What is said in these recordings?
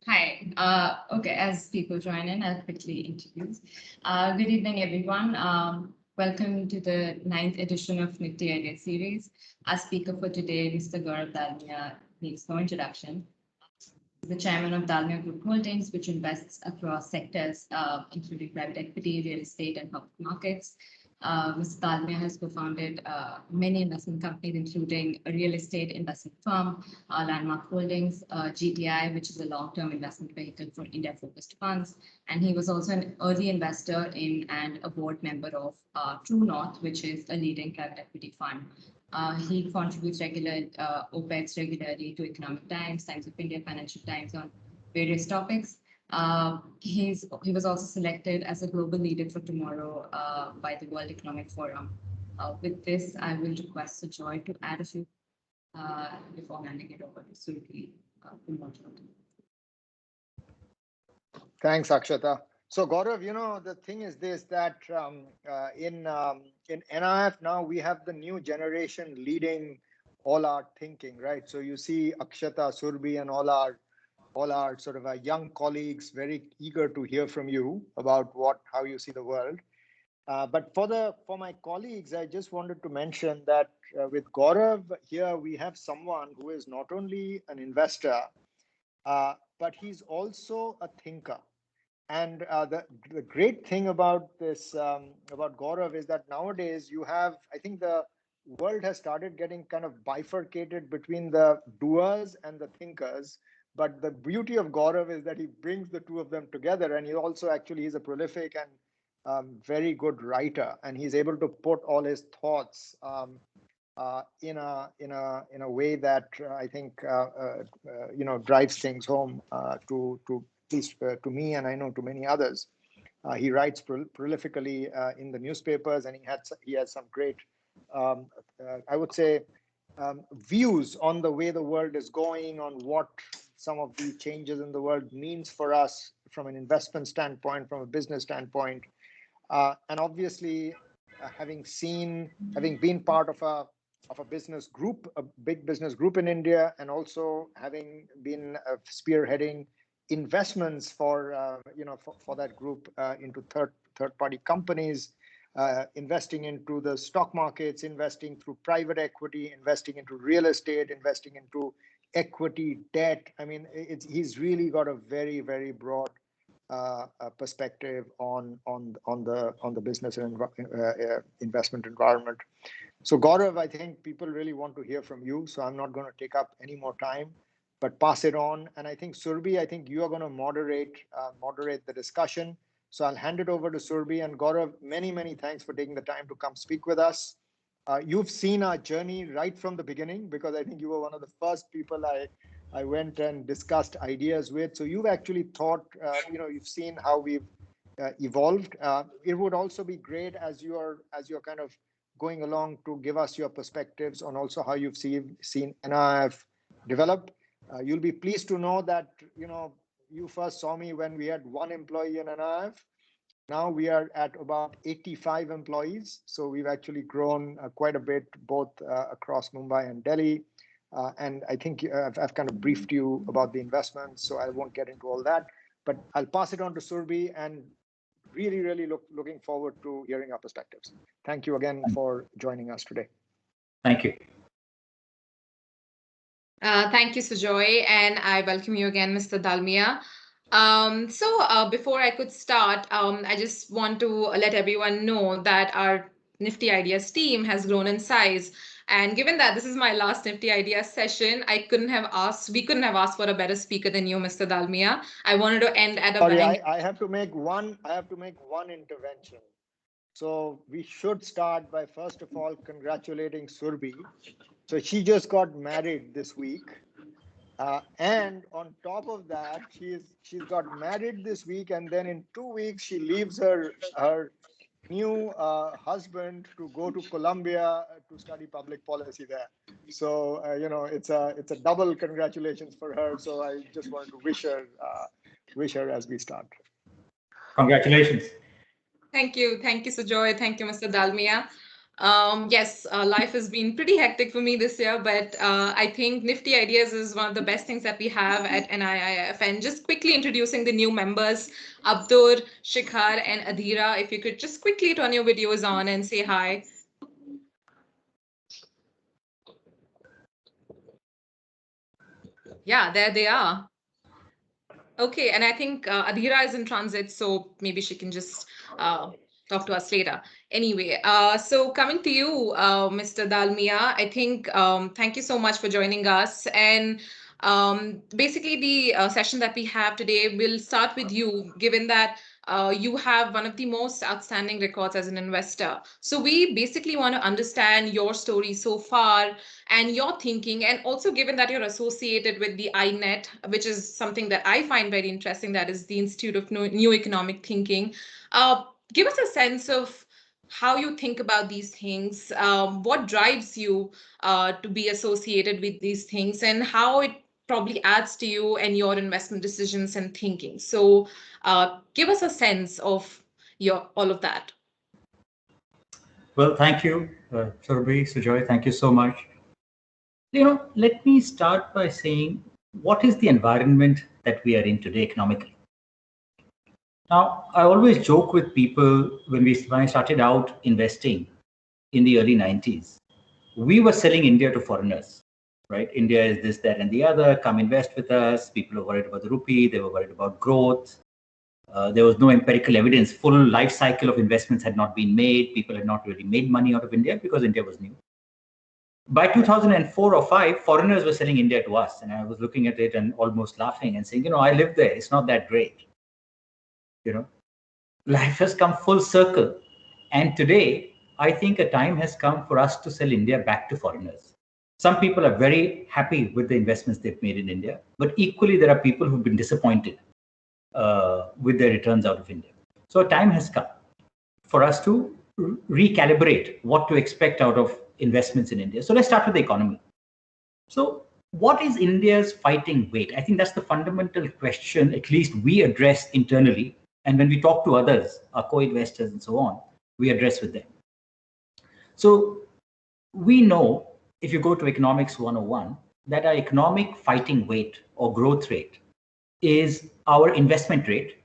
Hi. Okay, as people join in, I'll quickly introduce. Good evening, everyone. Welcome to the ninth edition of Nifty Idea Series. Our speaker for today, Mr. Gaurav Dalmia, needs no introduction. The chairman of Dalmia Group Holdings, which invests across sectors, including private equity, real estate, and public markets. Mr. Dalmia has co-founded many investment companies, including a real estate investment firm, Landmark Holdings, GTI, which is a long-term investment vehicle for India-focused funds. And he was also an early investor in and a board member of True North, which is a leading private equity fund. He contributes OPEX regularly to Economic Times, Times of India, Financial Times on various topics. He was also selected as a global leader for tomorrow by the World Economic Forum. With this, I will request Joy to add a few before handing it over to Surki. Thanks, Akshata. So Gaurav, the thing is this, that in NIF now we have the new generation leading all our thinking, right? So you see Akshata, Surbi, and all our sort of young colleagues very eager to hear from you about how you see the world. But for my colleagues, I just wanted to mention that with Gaurav here, we have someone who is not only an investor, but he's also a thinker. And the great thing about this, about Gaurav, is that nowadays I think the world has started getting kind of bifurcated between the doers and the thinkers. But the beauty of Gaurav is that he brings the two of them together. And he's a prolific and very good writer. And he's able to put all his thoughts in a way that I think drives things home to at least to me, and I know to many others. He writes prolifically in the newspapers, and he has some great, I would say, views on the way the world is going, on what some of the changes in the world means for us from an investment standpoint, from a business standpoint, and obviously having been part of a business group, a big business group in India, and also having been spearheading investments for that group into third party companies, investing into the stock markets, investing through private equity, investing into real estate, investing into equity, debt. I mean, he's really got a very, very broad perspective on the business and investment environment. So Gaurav, I think people really want to hear from you, so I'm not going to take up any more time, but pass it on. And I think Surbi, I think you are going to moderate the discussion. So I'll hand it over to Surbi. And Gaurav, many, many thanks for taking the time to come speak with us. You've seen our journey right from the beginning, because I think you were one of the first people I went and discussed ideas with. So you've actually thought, you've seen how we've evolved. It would also be great as you're kind of going along to give us your perspectives on also how you've seen NIF develop. You'll be pleased to know that, you first saw me when we had one employee in NIF. Now we are at about 85 employees. So we've actually grown quite a bit, both across Mumbai and Delhi. And I think I've kind of briefed you about the investments, so I won't get into all that. But I'll pass it on to Surbi, and really, really looking forward to hearing our perspectives. Thank you again for joining us today. Thank you. Thank you, Sujoy, and I welcome you again, Mr. Dalmia. Before I could start, I just want to let everyone know that our Nifty Ideas team has grown in size. And given that this is my last Nifty Ideas session, we couldn't have asked for a better speaker than you, Mr. Dalmia. I wanted to end at a bang. I have to make one intervention. So we should start by, first of all, congratulating Surbi. So she just got married this week. And on top of that, she's got married this week, and then in 2 weeks she leaves her new husband to go to Columbia to study public policy there. So it's a double congratulations for her. So I just wanted to wish her as we start. Congratulations. Thank you, Sujoy. Thank you, Mr. Dalmia. Yes, life has been pretty hectic for me this year, but I think Nifty Ideas is one of the best things that we have at NIIF. And just quickly introducing the new members, Abdur, Shikhar, and Adhira. If you could just quickly turn your videos on and say hi. Yeah, there they are. Okay, and I think Adhira is in transit, so maybe she can just talk to us later. Anyway, so coming to you, Mr. Dalmia, I think thank you so much for joining us. And basically, the session that we have today will start with you, given that you have one of the most outstanding records as an investor. So we basically want to understand your story so far and your thinking, and also given that you're associated with the INET, which is something that I find very interesting, that is the Institute of New Economic Thinking. Give us a sense of how you think about these things, what drives you to be associated with these things, and how it probably adds to you and your investment decisions and thinking. So give us a sense of your all of that. Well, thank you, Surabhi, Sujoy. Thank you so much. Let me start by saying what is the environment that we are in today economically. Now, I always joke with people when I started out investing in the early 90s, we were selling India to foreigners, right? India is this, that, and the other. Come invest with us. People were worried about the rupee. They were worried about growth. There was no empirical evidence. Full life cycle of investments had not been made. People had not really made money out of India because India was new. By 2004 or 5, foreigners were selling India to us. And I was looking at it and almost laughing and saying, I live there. It's not that great. Life has come full circle. And today, I think a time has come for us to sell India back to foreigners. Some people are very happy with the investments they've made in India, but equally there are people who've been disappointed with their returns out of India. So a time has come for us to recalibrate what to expect out of investments in India. So let's start with the economy. So what is India's fighting weight? I think that's the fundamental question, at least we address internally. And when we talk to others, our co-investors and so on, we address with them. So we know, if you go to Economics 101, that our economic fighting weight or growth rate is our investment rate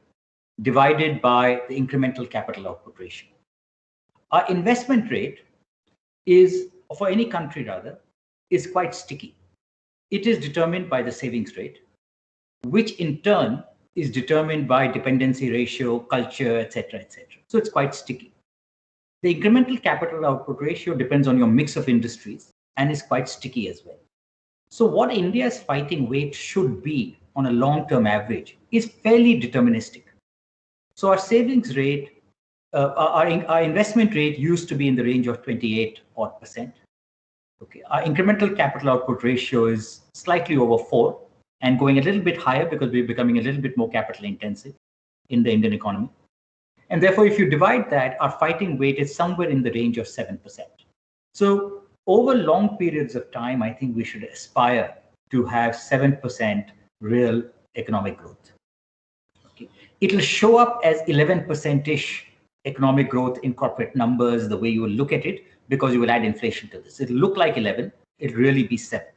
divided by the incremental capital output ratio. Our investment rate is, for any country rather, is quite sticky. It is determined by the savings rate, which in turn is determined by dependency ratio, culture, etc., etc. So it's quite sticky. The incremental capital output ratio depends on your mix of industries and is quite sticky as well. So what India's fighting weight should be on a long-term average is fairly deterministic. So our savings rate, our investment rate used to be in the range of 28% odd. Okay, our incremental capital output ratio is slightly over 4 and going a little bit higher because we're becoming a little bit more capital intensive in the Indian economy. And therefore, if you divide that, our fighting weight is somewhere in the range of 7%. So over long periods of time, I think we should aspire to have 7% real economic growth. Okay. It'll show up as 11%-ish economic growth in corporate numbers, the way you will look at it, because you will add inflation to this. It'll look like 11, it'll really be 7.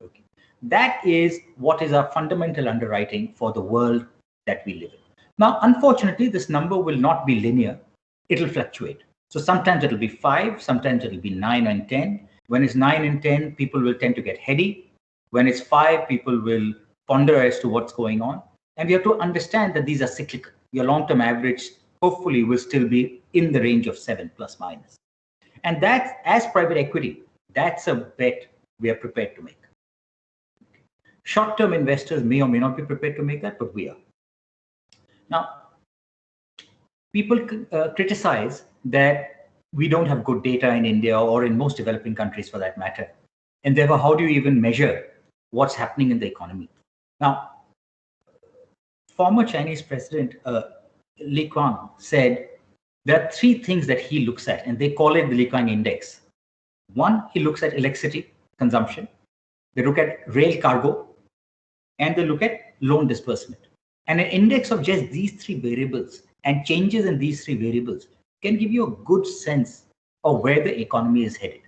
Okay. That is what is our fundamental underwriting for the world that we live in. Now, unfortunately, this number will not be linear. It'll fluctuate. So sometimes it'll be 5, sometimes it'll be 9 and 10. When it's 9 and 10, people will tend to get heady. When it's 5, people will ponder as to what's going on. And we have to understand that these are cyclical. Your long-term average, hopefully, will still be in the range of 7 plus minus. And that's, as private equity, that's a bet we are prepared to make. Short-term investors may or may not be prepared to make that, but we are. Now, people criticize that we don't have good data in India or in most developing countries for that matter. And therefore, how do you even measure what's happening in the economy? Now, former Chinese President Li Qiang said there are 3 things that he looks at, and they call it the Li Qiang Index. One, he looks at electricity consumption. They look at rail cargo, and they look at loan disbursement. And an index of just these 3 variables and changes in these 3 variables can give you a good sense of where the economy is headed.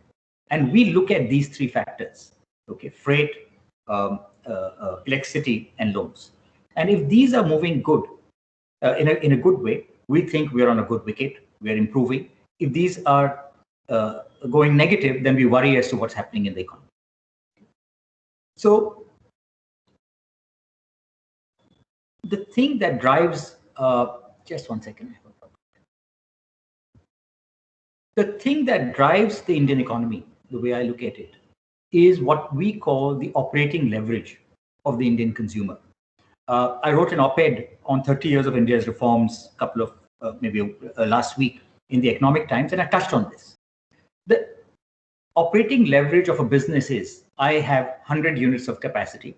And we look at these three factors, okay, freight, electricity, and loans. And if these are moving good, in a good way, we think we're on a good wicket, we're improving. If these are going negative, then we worry as to what's happening in the economy. So the thing that drives, just one second. The thing that drives the Indian economy, the way I look at it, is what we call the operating leverage of the Indian consumer. I wrote an op-ed on 30 years of India's reforms, couple of maybe last week in the Economic Times, and I touched on this. The operating leverage of a business is, I have 100 units of capacity.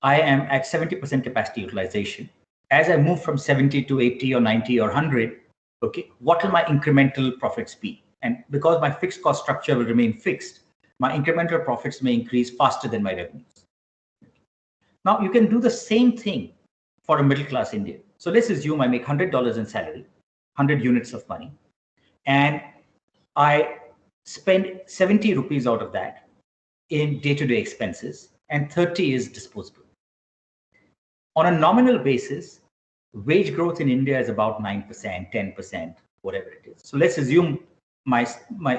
I am at 70% capacity utilization. As I move from 70 to 80 or 90 or 100, okay, what will my incremental profits be? And because my fixed cost structure will remain fixed, my incremental profits may increase faster than my revenues. Now, you can do the same thing for a middle-class Indian. So let's assume I make $100 in salary, 100 units of money, and I spend 70 rupees out of that in day-to-day expenses, and 30 is disposable. On a nominal basis, wage growth in India is about 9%, 10%, whatever it is. So let's assume my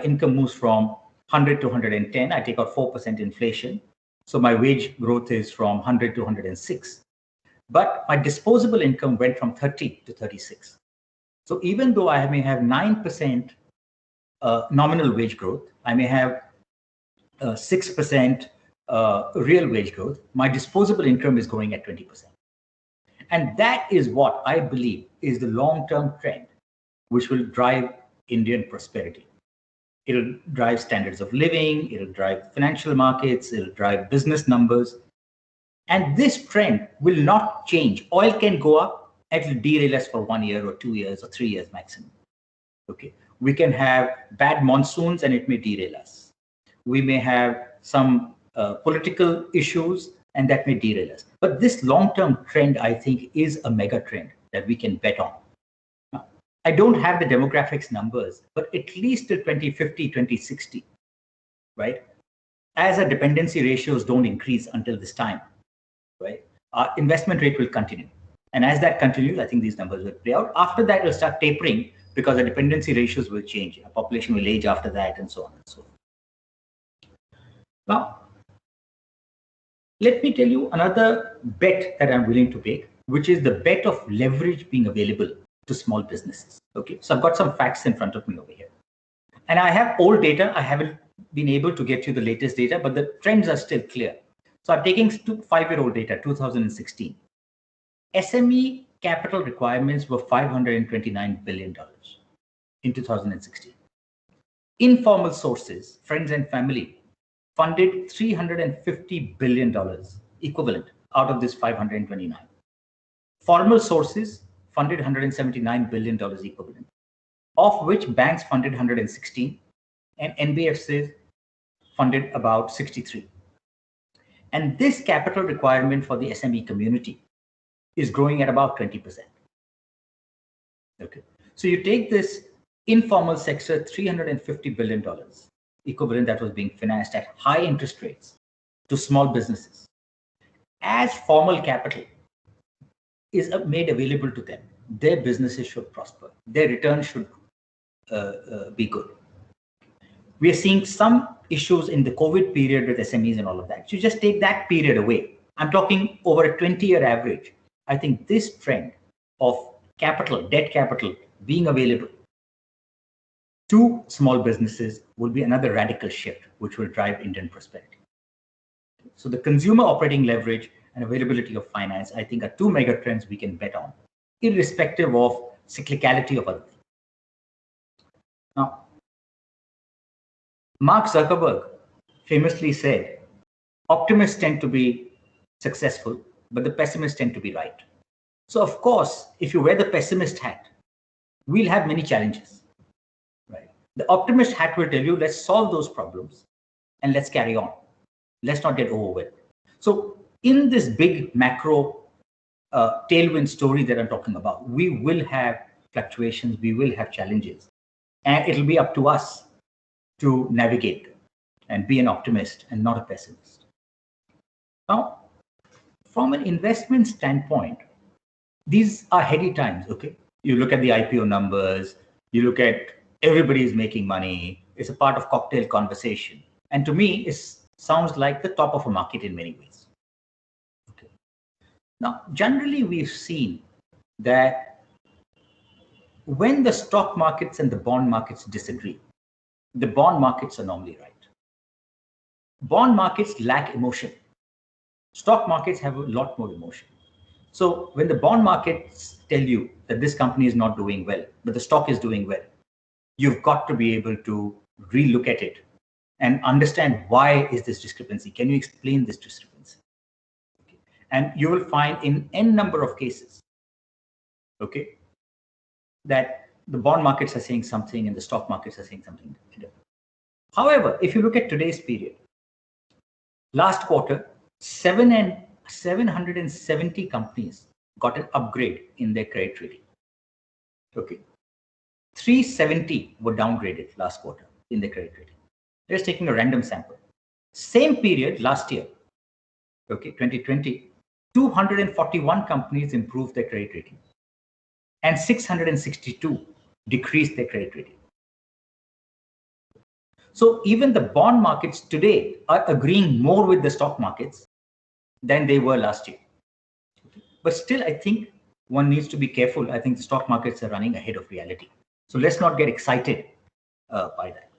income moves from 100 to 110. I take out 4% inflation. So my wage growth is from 100 to 106. But my disposable income went from 30 to 36. So even though I may have 9% nominal wage growth, I may have 6% real wage growth, my disposable income is growing at 20%. And that is what I believe is the long-term trend which will drive Indian prosperity. It'll drive standards of living, it'll drive financial markets, it'll drive business numbers. And this trend will not change. Oil can go up, it will derail us for 1 year or 2 years or 3 years maximum. Okay, we can have bad monsoons and it may derail us. We may have some political issues and that may derail us. But this long-term trend, I think, is a mega trend that we can bet on. Now, I don't have the demographics numbers, but at least till 2050, 2060, right? As our dependency ratios don't increase until this time, right? Our investment rate will continue. And as that continues, I think these numbers will play out. After that, it will start tapering because the dependency ratios will change. Our population will age after that and so on and so on. Now, let me tell you another bet that I'm willing to make, which is the bet of leverage being available to small businesses. Okay, so I've got some facts in front of me over here. And I have old data. I haven't been able to get you the latest data, but the trends are still clear. So I'm taking 5-year-old data, 2016. SME capital requirements were $529 billion in 2016. Informal sources, friends and family, funded $350 billion equivalent out of this 529. Formal sources funded $179 billion equivalent, of which banks funded 116 and NBFCs funded about 63. And this capital requirement for the SME community is growing at about 20%. Okay, so you take this informal sector, $350 billion equivalent that was being financed at high interest rates to small businesses. As formal capital is made available to them, their businesses should prosper. Their return should be good. We are seeing some issues in the COVID period with SMEs and all of that. So you just take that period away. I'm talking over a 20-year average. I think this trend of capital, debt capital being available to small businesses will be another radical shift, which will drive Indian prosperity. So the consumer operating leverage and availability of finance, I think, are two mega trends we can bet on, irrespective of cyclicality of other things. Now, Mark Zuckerberg famously said, optimists tend to be successful, but the pessimists tend to be right. So of course, if you wear the pessimist hat, we'll have many challenges. The optimist hat will tell you, let's solve those problems and let's carry on. Let's not get overwhelmed. So in this big macro tailwind story that I'm talking about, we will have fluctuations, we will have challenges. And it'll be up to us to navigate and be an optimist and not a pessimist. Now, from an investment standpoint, these are heady times, okay? You look at the IPO numbers, you look at everybody is making money, it's a part of cocktail conversation. And to me, it sounds like the top of a market in many ways. Okay. Now, generally, we've seen that when the stock markets and the bond markets disagree, the bond markets are normally right. Bond markets lack emotion. Stock markets have a lot more emotion. So when the bond markets tell you that this company is not doing well, but the stock is doing well, you've got to be able to relook at it and understand why is this discrepancy? Can you explain this discrepancy? Okay. And you will find in n number of cases, okay, that the bond markets are saying something and the stock markets are saying something different. However, if you look at today's period, last quarter, 770 companies got an upgrade in their credit rating. Okay. 370 were downgraded last quarter in their credit rating. Just taking a random sample. Same period last year, okay, 2020, 241 companies improved their credit rating and 662 decreased their credit rating. So even the bond markets today are agreeing more with the stock markets than they were last year. But still, I think one needs to be careful. I think the stock markets are running ahead of reality. So let's not get excited by that.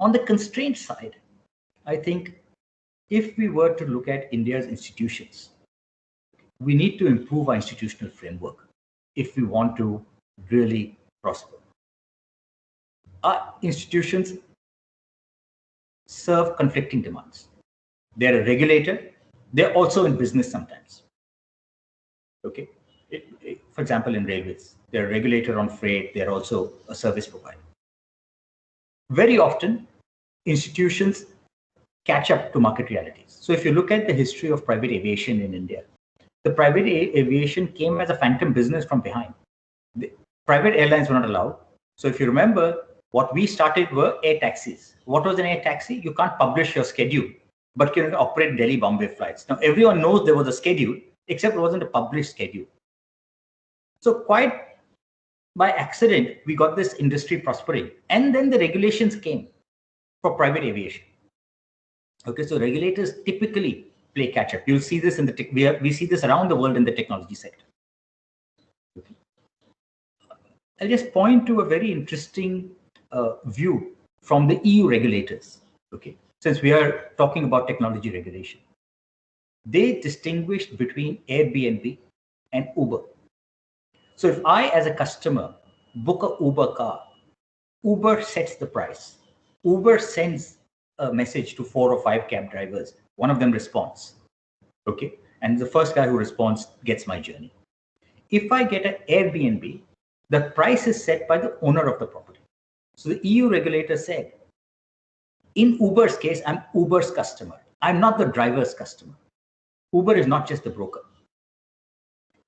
On the constraint side, I think if we were to look at India's institutions, we need to improve our institutional framework if we want to really prosper. Our institutions serve conflicting demands. They're a regulator. They're also in business sometimes. Okay. For example, in railways, they're a regulator on freight. They're also a service provider. Very often, institutions catch up to market realities. So if you look at the history of private aviation in India, the private aviation came as a phantom business from behind. The private airlines were not allowed. So if you remember, what we started were air taxis. What was an air taxi? You can't publish your schedule, but you can operate Delhi-Bombay flights. Now, everyone knows there was a schedule, except it wasn't a published schedule. So quite by accident, we got this industry prospering. And then the regulations came for private aviation. Okay, so regulators typically play catch up. You'll see this in the we see this around the world in the technology sector. Okay. I'll just point to a very interesting view from the EU regulators. Okay, since we are talking about technology regulation, they distinguished between Airbnb and Uber. So if I, as a customer, book a Uber car, Uber sets the price. Uber sends a message to 4 or 5 cab drivers. One of them responds. Okay. And the first guy who responds gets my journey. If I get an Airbnb, the price is set by the owner of the property. So the EU regulator said, in Uber's case, I'm Uber's customer. I'm not the driver's customer. Uber is not just the broker.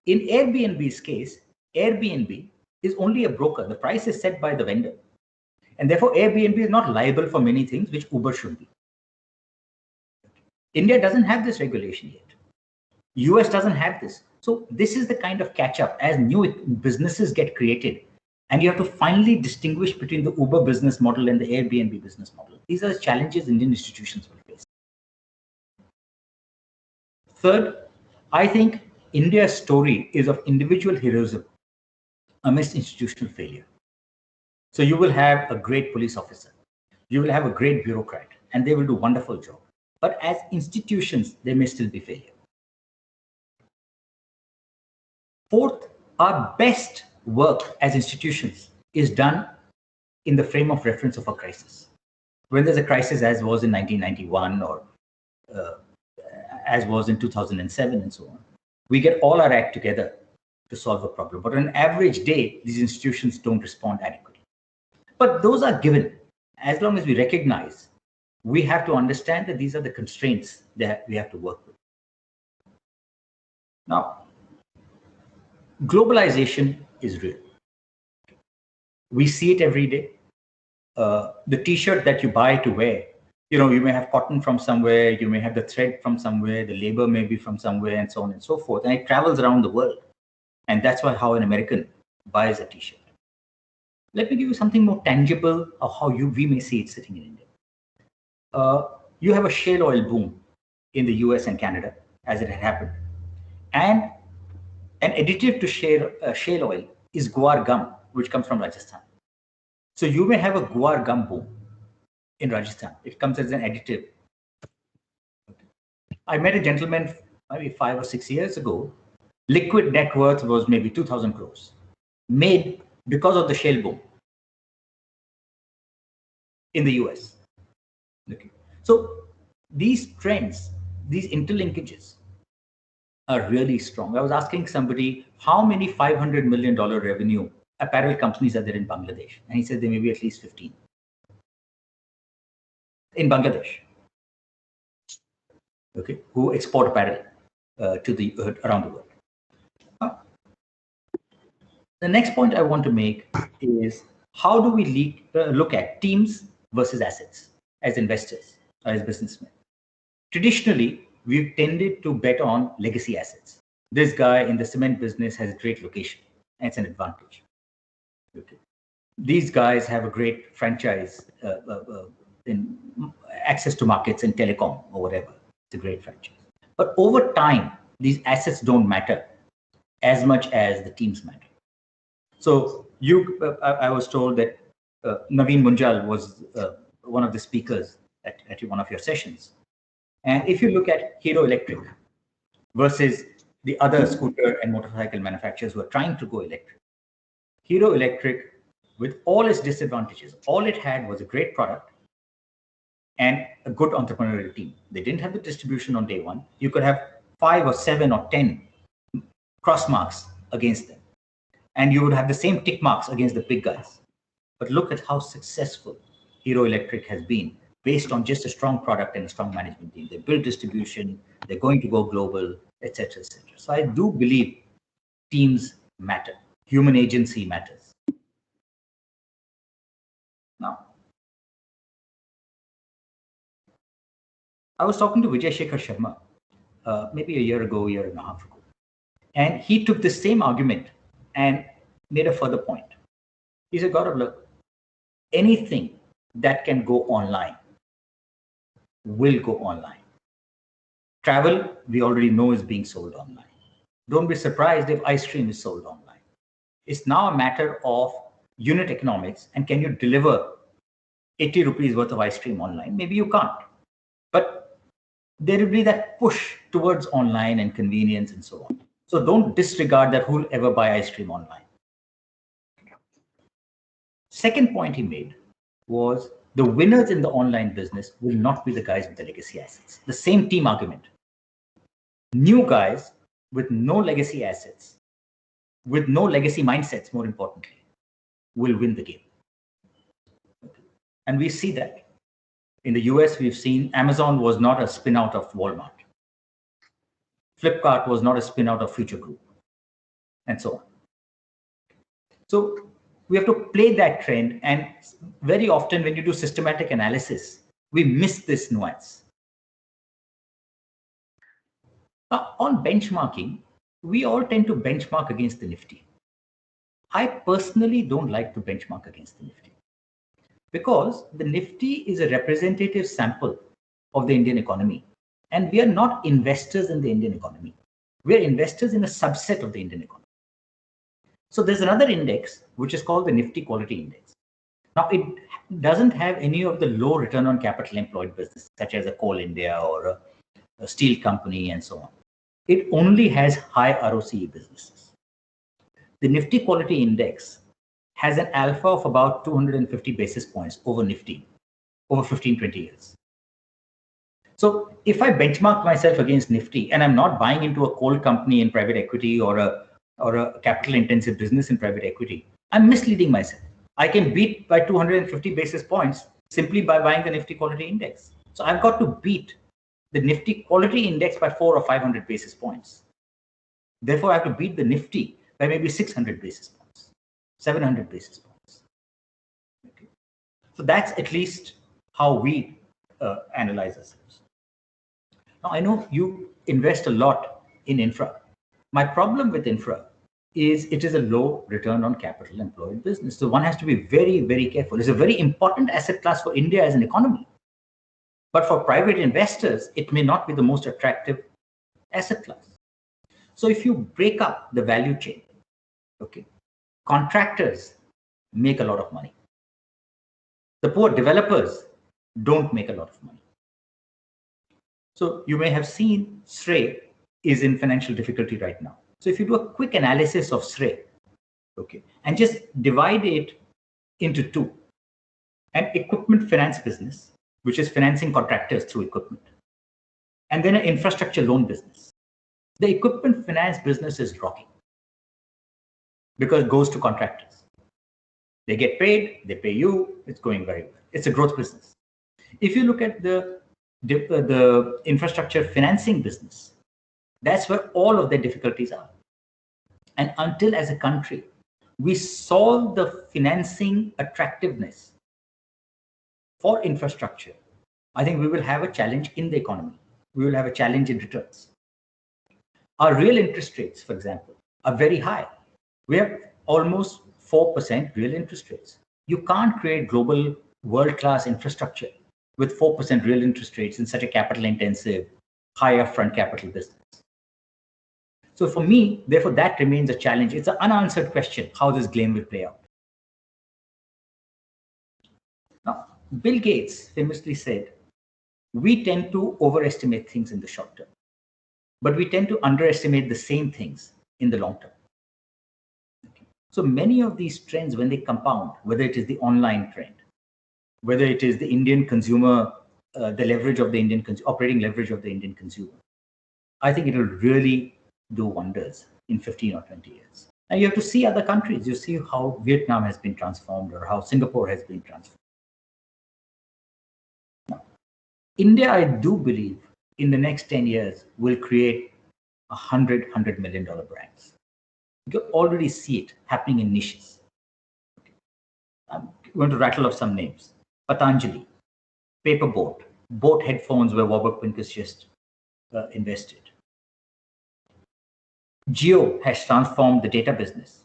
In Airbnb's case, Airbnb is only a broker. The price is set by the vendor. And therefore, Airbnb is not liable for many things, which Uber should be. India doesn't have this regulation yet. US doesn't have this. So this is the kind of catch up as new businesses get created. And you have to finally distinguish between the Uber business model and the Airbnb business model. These are the challenges Indian institutions will face. Third, I think India's story is of individual heroism amidst institutional failure. So you will have a great police officer, you will have a great bureaucrat, and they will do a wonderful job. But as institutions, there may still be failure. Fourth, our best work as institutions is done in the frame of reference of a crisis. When there's a crisis, as was in 1991 or as was in 2007 and so on, we get all our act together to solve a problem. But on an average day, these institutions don't respond adequately. But those are given. As long as we recognize, we have to understand that these are the constraints that we have to work with. Now, globalization is real. We see it every day. The T-shirt that you buy to wear, you may have cotton from somewhere, you may have the thread from somewhere, the labor may be from somewhere, and so on and so forth. And it travels around the world. And that's how an American buys a T-shirt. Let me give you something more tangible of how we may see it sitting in India. You have a shale oil boom in the US and Canada, as it had happened. And an additive to shale oil is guar gum, which comes from Rajasthan. So you may have a guar gum boom in Rajasthan. It comes as an additive. I met a gentleman maybe 5 or 6 years ago. Liquid net worth was maybe 2,000 crores, made because of the shale boom in the US. Okay. So these trends, these interlinkages are really strong. I was asking somebody, how many $500 million revenue apparel companies are there in Bangladesh? And he said there may be at least 15 in Bangladesh, okay, who export apparel to the around the world. The next point I want to make is, how do we look at teams versus assets as investors or as businessmen? Traditionally, we've tended to bet on legacy assets. This guy in the cement business has a great location, and it's an advantage. Okay. These guys have a great franchise in access to markets and telecom or whatever. It's a great franchise. But over time, these assets don't matter as much as the teams matter. So I was told that Naveen Munjal was one of the speakers at one of your sessions. And if you look at Hero Electric versus the other scooter and motorcycle manufacturers who are trying to go electric, Hero Electric, with all its disadvantages, all it had was a great product and a good entrepreneurial team. They didn't have the distribution on day one. You could have 5 or 7 or 10 cross marks against them, and you would have the same tick marks against the big guys. But look at how successful Hero Electric has been, based on just a strong product and a strong management team. They build distribution, they're going to go global, etc., etc. So I do believe teams matter. Human agency matters. Now, I was talking to Vijay Shekhar Sharma maybe a year and a half ago. And he took the same argument and made a further point. He said, Gaurav, look, anything that can go online will go online. Travel, we already know, is being sold online. Don't be surprised if ice cream is sold online. It's now a matter of unit economics, and can you deliver 80 rupees worth of ice cream online? Maybe you can't. But there will be that push towards online and convenience and so on. So don't disregard that who'll ever buy ice cream online. Second point he made was, the winners in the online business will not be the guys with the legacy assets. The same team argument. New guys with no legacy assets, with no legacy mindsets, more importantly, will win the game. And we see that. In the US, we've seen Amazon was not a spin out of Walmart. Flipkart was not a spin out of Future Group, and so on. So we have to play that trend, and very often when you do systematic analysis, we miss this nuance. Now, on benchmarking, we all tend to benchmark against the Nifty. I personally don't like to benchmark against the Nifty, because the Nifty is a representative sample of the Indian economy, and we are not investors in the Indian economy. We are investors in a subset of the Indian economy. So there's another index, which is called the Nifty Quality Index. Now, it doesn't have any of the low return on capital employed business, such as a Coal India or a steel company and so on. It only has high ROCE businesses. The Nifty Quality Index has an alpha of about 250 basis points over Nifty over 15, 20 years. So if I benchmark myself against Nifty and I'm not buying into a coal company in private equity or a capital intensive business in private equity, I'm misleading myself. I can beat by 250 basis points simply by buying the Nifty Quality Index. So I've got to beat the Nifty Quality Index by 400 or 500 basis points. Therefore, I have to beat the Nifty by maybe 600 basis points, 700 basis points. So that's at least how we analyze ourselves. Now, I know you invest a lot in infra. My problem with infra is it is a low return on capital employed business. So one has to be very, very careful. It's a very important asset class for India as an economy. But for private investors, it may not be the most attractive asset class. So if you break up the value chain, okay, contractors make a lot of money. The poor developers don't make a lot of money. So you may have seen SRE is in financial difficulty right now. So if you do a quick analysis of SRE, okay, and just divide it into two, an equipment finance business, which is financing contractors through equipment, and then an infrastructure loan business. The equipment finance business is rocking because it goes to contractors. They get paid, they pay you, it's going very well. It's a growth business. If you look at the infrastructure financing business, that's where all of the difficulties are. And until as a country, we solve the financing attractiveness for infrastructure, I think we will have a challenge in the economy. We will have a challenge in returns. Our real interest rates, for example, are very high. We have almost 4% real interest rates. You can't create global world-class infrastructure with 4% real interest rates in such a capital-intensive, high upfront capital business. So for me, therefore, that remains a challenge. It's an unanswered question, how this game will play out. Now, Bill Gates famously said, we tend to overestimate things in the short term, but we tend to underestimate the same things in the long term. Okay. So many of these trends, when they compound, whether it is the online trend, whether it is the Indian consumer, the leverage of the Indian operating leverage of the Indian consumer, I think it will really do wonders in 15 or 20 years. Now you have to see other countries. You see how Vietnam has been transformed or how Singapore has been transformed. Now, India, I do believe, in the next 10 years will create $100 million brands. You can already see it happening in niches. Okay. I'm going to rattle off some names. Patanjali, Paperboat, Boat headphones where Warburg Pincus just invested. Jio has transformed the data business.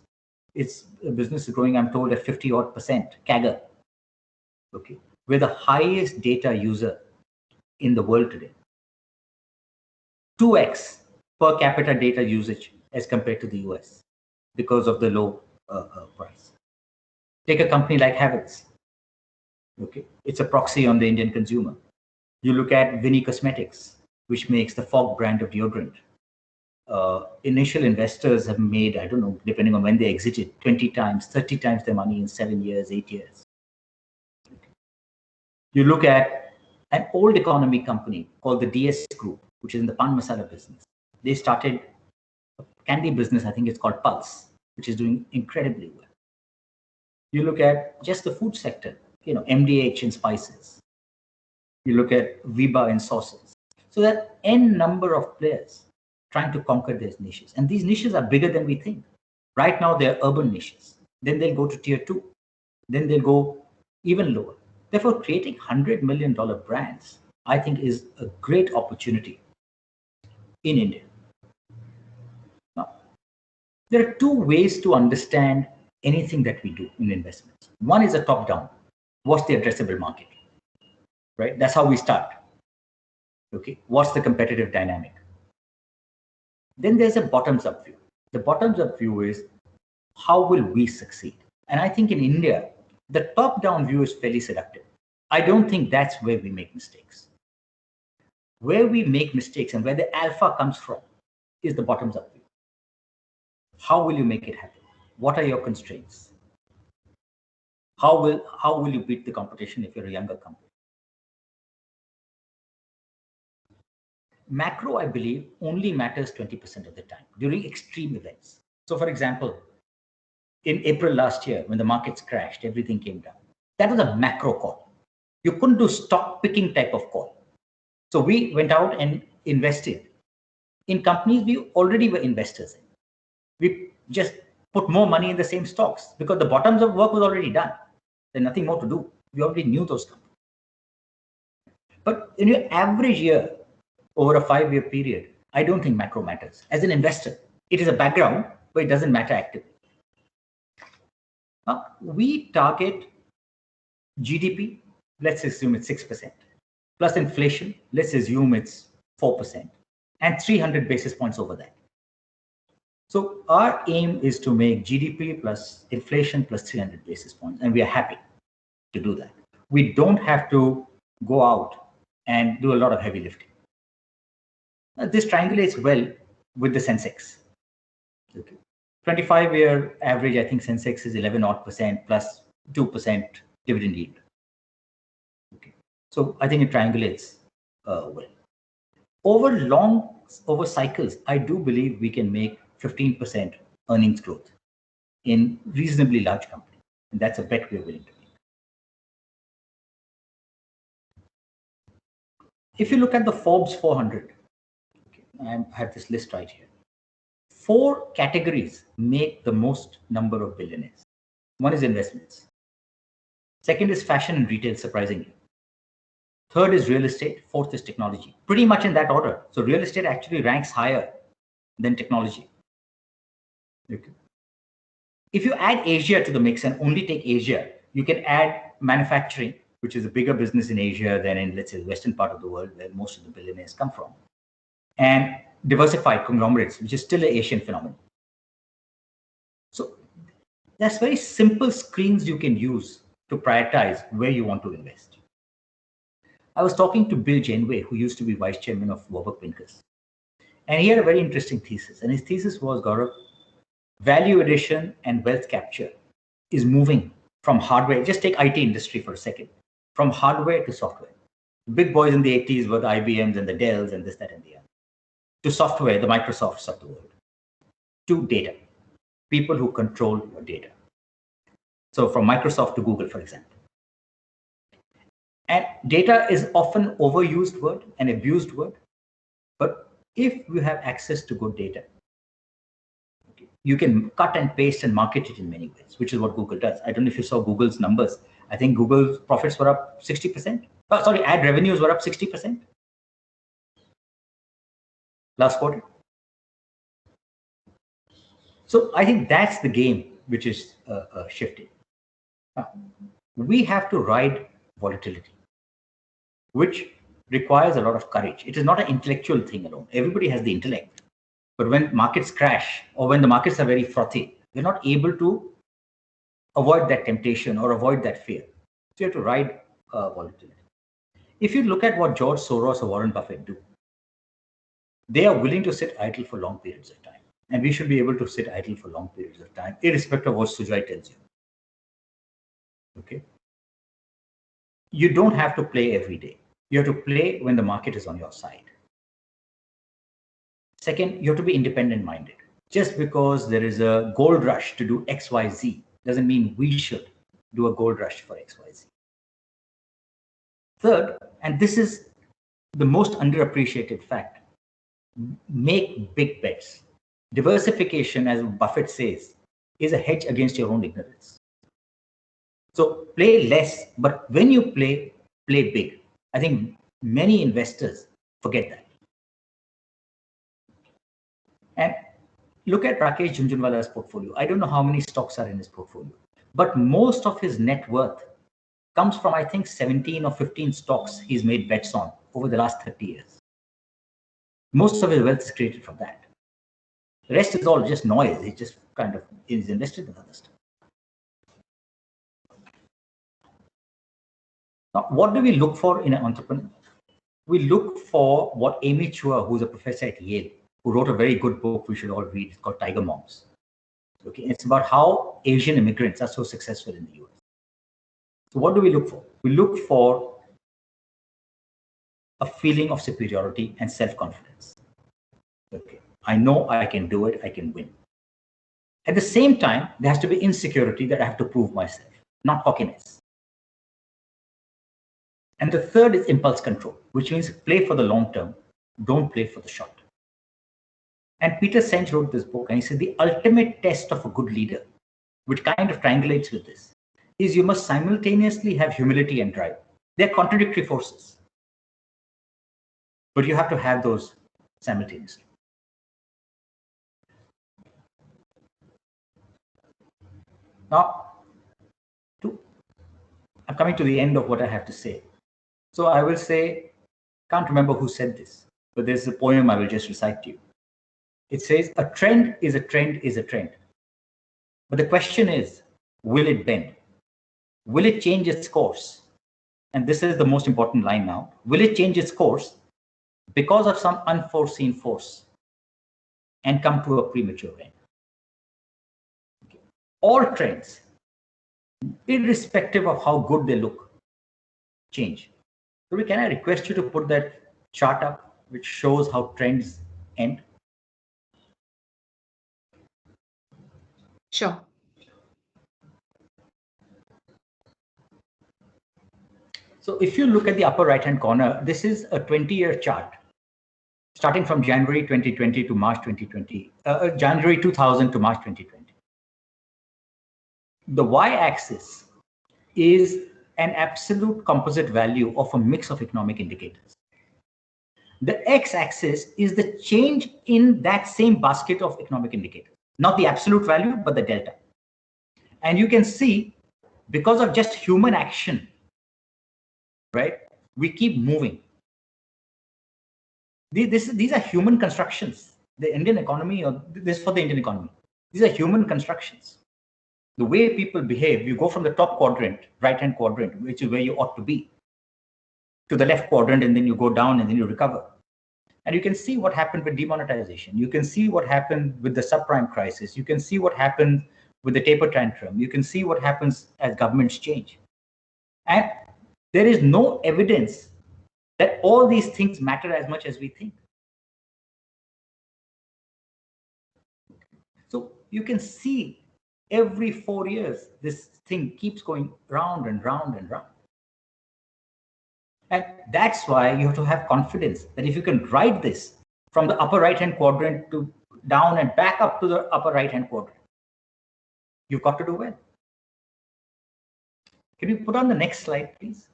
Its business is growing, I'm told, at 50% CAGR. Okay, we're the highest data user in the world today. 2x per capita data usage as compared to the US because of the low price. Take a company like Havells. Okay, it's a proxy on the Indian consumer. You look at Vinny Cosmetics, which makes the Fog brand of deodorant. Initial investors have made, I don't know, depending on when they exited, 20 times, 30 times their money in 7 years, 8 years. You look at an old economy company called the DS Group, which is in the pan masala business. They started a candy business, I think it's called Pulse, which is doing incredibly well. You look at just the food sector, MDH in spices. You look at Viba in sauces. So there are n number of players trying to conquer these niches. And these niches are bigger than we think. Right now, they're urban niches. Then they'll go to tier 2. Then they'll go even lower. Therefore, creating $100 million brands, I think, is a great opportunity in India. Now, there are two ways to understand anything that we do in investments. One is a top-down. What's the addressable market? Right? That's how we start. Okay. What's the competitive dynamic? Then there's a bottoms-up view. The bottoms-up view is how will we succeed? And I think in India, the top-down view is fairly seductive. I don't think that's where we make mistakes. Where we make mistakes and where the alpha comes from is the bottoms-up view. How will you make it happen? What are your constraints? How will you beat the competition if you're a younger company? Macro, I believe, only matters 20% of the time during extreme events. So, for example, in April last year, when the markets crashed, everything came down. That was a macro call. You couldn't do stock picking type of call. So we went out and invested in companies we already were investors in. We just put more money in the same stocks because the bottoms of work was already done. There's nothing more to do. We already knew those companies. But in your average year, over a 5-year period, I don't think macro matters. As an investor, it is a background, but it doesn't matter actively. Now, we target GDP, let's assume it's 6%, plus inflation, let's assume it's 4%, and 300 basis points over that. So our aim is to make GDP plus inflation plus 300 basis points, and we are happy to do that. We don't have to go out and do a lot of heavy lifting. This triangulates well with the Sensex. Okay. 25-year average, I think Sensex is 11% plus 2% dividend yield. Okay. So I think it triangulates well. Over cycles, I do believe we can make 15% earnings growth in reasonably large companies. And that's a bet we're willing to make. If you look at the Forbes 400, okay, I have this list right here. 4 categories make the most number of billionaires. One is investments. Second is fashion and retail, surprisingly. Third is real estate. Fourth is technology. Pretty much in that order. So real estate actually ranks higher than technology. Okay. If you add Asia to the mix and only take Asia, you can add manufacturing, which is a bigger business in Asia than in, let's say, the western part of the world where most of the billionaires come from. And diversified conglomerates, which is still an Asian phenomenon. So there's very simple screens you can use to prioritize where you want to invest. I was talking to Bill Janeway, who used to be vice chairman of Warburg Pincus. And he had a very interesting thesis. And his thesis was, Gaurav, value addition and wealth capture is moving from hardware. Just take IT industry for a second. From hardware to software. Big boys in the 80s were the IBMs and the Dells and this, that, and the other. To software, the Microsofts of the world. To data. People who control your data. So from Microsoft to Google, for example. And data is often overused word and abused word. But if you have access to good data, okay, you can cut and paste and market it in many ways, which is what Google does. I don't know if you saw Google's numbers. I think Google's profits were up 60%. Oh, sorry, ad revenues were up 60% last quarter. So I think that's the game which is shifting. We have to ride volatility, which requires a lot of courage. It is not an intellectual thing alone. Everybody has the intellect. But when markets crash or when the markets are very frothy, you're not able to avoid that temptation or avoid that fear. So you have to ride volatility. If you look at what George Soros or Warren Buffett do, they are willing to sit idle for long periods of time. And we should be able to sit idle for long periods of time, irrespective of what Sujai tells you. Okay. You don't have to play every day. You have to play when the market is on your side. Second, you have to be independent minded. Just because there is a gold rush to do XYZ doesn't mean we should do a gold rush for XYZ. Third, and this is the most underappreciated fact, make big bets. Diversification, as Buffett says, is a hedge against your own ignorance. So play less, but when you play big. I think many investors forget that. And look at Rakesh Jhunjhunwala's portfolio. I don't know how many stocks are in his portfolio, but most of his net worth comes from, I think, 17 or 15 stocks he's made bets on over the last 30 years. Most of his wealth is created from that. The rest is all just noise. He just kind of is invested in other stuff. Now, what do we look for in an entrepreneur? We look for what Amy Chua, who's a professor at Yale, who wrote a very good book we should all read. It's called Tiger Moms. Okay, it's about how Asian immigrants are so successful in the US. So what do we look for? We look for a feeling of superiority and self-confidence. Okay, I know I can do it, I can win. At the same time, there has to be insecurity that I have to prove myself, not cockiness. And the third is impulse control, which means play for the long term, don't play for the short. And Peter Senge wrote this book, and he said the ultimate test of a good leader, which kind of triangulates with this, is you must simultaneously have humility and drive. They're contradictory forces, but you have to have those simultaneously. Now, I'm coming to the end of what I have to say. So I will say, can't remember who said this, but there's a poem I will just recite to you. It says, a trend is a trend is a trend. But the question is, will it bend? Will it change its course? And this is the most important line now. Will it change its course because of some unforeseen force and come to a premature end? Okay. All trends, irrespective of how good they look, change. So can I request you to put that chart up, which shows how trends end? Sure. So if you look at the upper right-hand corner, this is a 20-year chart, starting from January 2020 to March 2020, January 2000 to March 2020. The y-axis is an absolute composite value of a mix of economic indicators. The x-axis is the change in that same basket of economic indicators, not the absolute value, but the delta. And you can see, because of just human action, right, we keep moving. These are human constructions. The Indian economy, or this is for the Indian economy, these are human constructions. The way people behave, you go from the top quadrant, right-hand quadrant, which is where you ought to be, to the left quadrant, and then you go down and then you recover. And you can see what happened with demonetization. You can see what happened with the subprime crisis. You can see what happened with the taper tantrum. You can see what happens as governments change. And there is no evidence that all these things matter as much as we think. So you can see every 4 years, this thing keeps going round and round and round. And that's why you have to have confidence that if you can write this from the upper right-hand quadrant to down and back up to the upper right-hand quadrant, you've got to do well. Can you put on the next slide, please?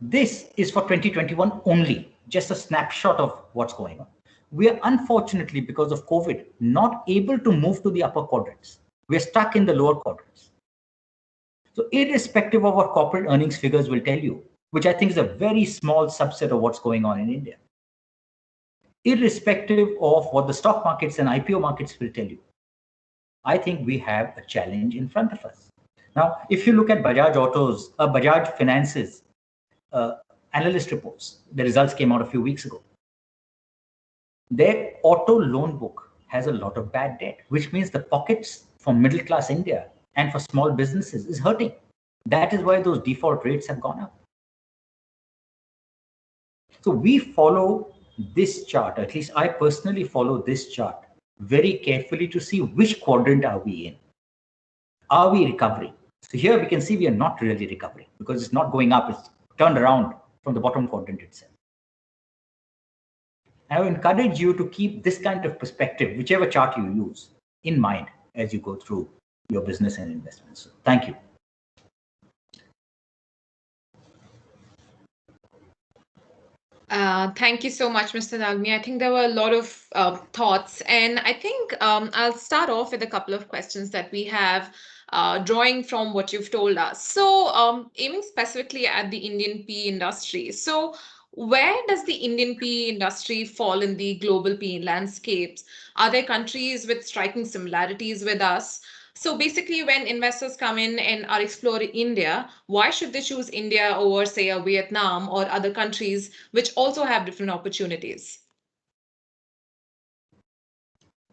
This is for 2021 only, just a snapshot of what's going on. We are unfortunately, because of COVID, not able to move to the upper quadrants. We're stuck in the lower quadrants. So irrespective of what corporate earnings figures will tell you, which I think is a very small subset of what's going on in India, irrespective of what the stock markets and IPO markets will tell you, I think we have a challenge in front of us. Now, if you look at Bajaj Finance's analyst reports, the results came out a few weeks ago. Their auto loan book has a lot of bad debt, which means the pockets for middle class India and for small businesses is hurting. That is why those default rates have gone up. So we follow this chart, at least I personally follow this chart very carefully to see which quadrant are we in. Are we recovering? So here we can see we are not really recovering because it's not going up, it's turned around from the bottom quadrant itself. I would encourage you to keep this kind of perspective, whichever chart you use, in mind as you go through your business and investments. So, thank you. Thank you so much, Mr. Dalmia. I think there were a lot of thoughts, and I think I'll start off with a couple of questions that we have, drawing from what you've told us. So, aiming specifically at the Indian PE industry. So, where does the Indian PE industry fall in the global PE landscapes? Are there countries with striking similarities with us? So basically, when investors come in and are exploring India, why should they choose India over, say, a Vietnam or other countries which also have different opportunities?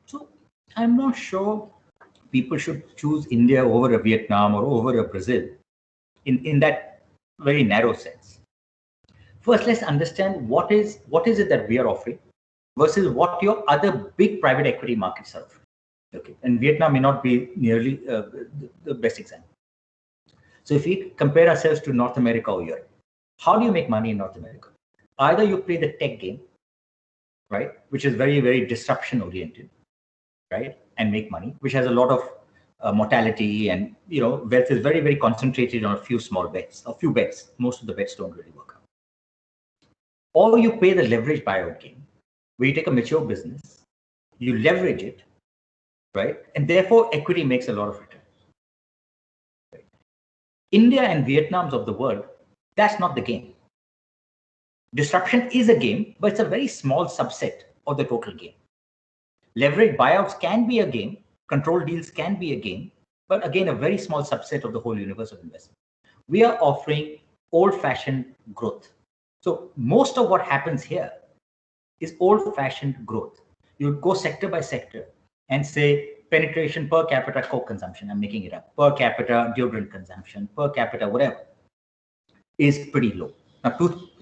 So I'm not sure people should choose India over a Vietnam or over a Brazil in that very narrow sense. First, let's understand what is it that we are offering versus what your other big private equity markets are offering. Okay, and Vietnam may not be nearly the best example. So if we compare ourselves to North America or Europe, how do you make money in North America? Either you play the tech game, right, which is very, very disruption oriented, right, and make money, which has a lot of mortality, and wealth is very, very concentrated on a few small bets, a few bets. Most of the bets don't really work out. Or you play the leverage buyout game, where you take a mature business, you leverage it, right? And therefore, equity makes a lot of return. Right? India and Vietnam's of the world, that's not the game. Disruption is a game, but it's a very small subset of the total game. Leverage buyouts can be a game, control deals can be a game, but again, a very small subset of the whole universe of investment. We are offering old-fashioned growth. So most of what happens here is old-fashioned growth. You would go sector by sector and say penetration per capita coke consumption, I'm making it up, per capita deodorant consumption, per capita whatever, is pretty low. Now,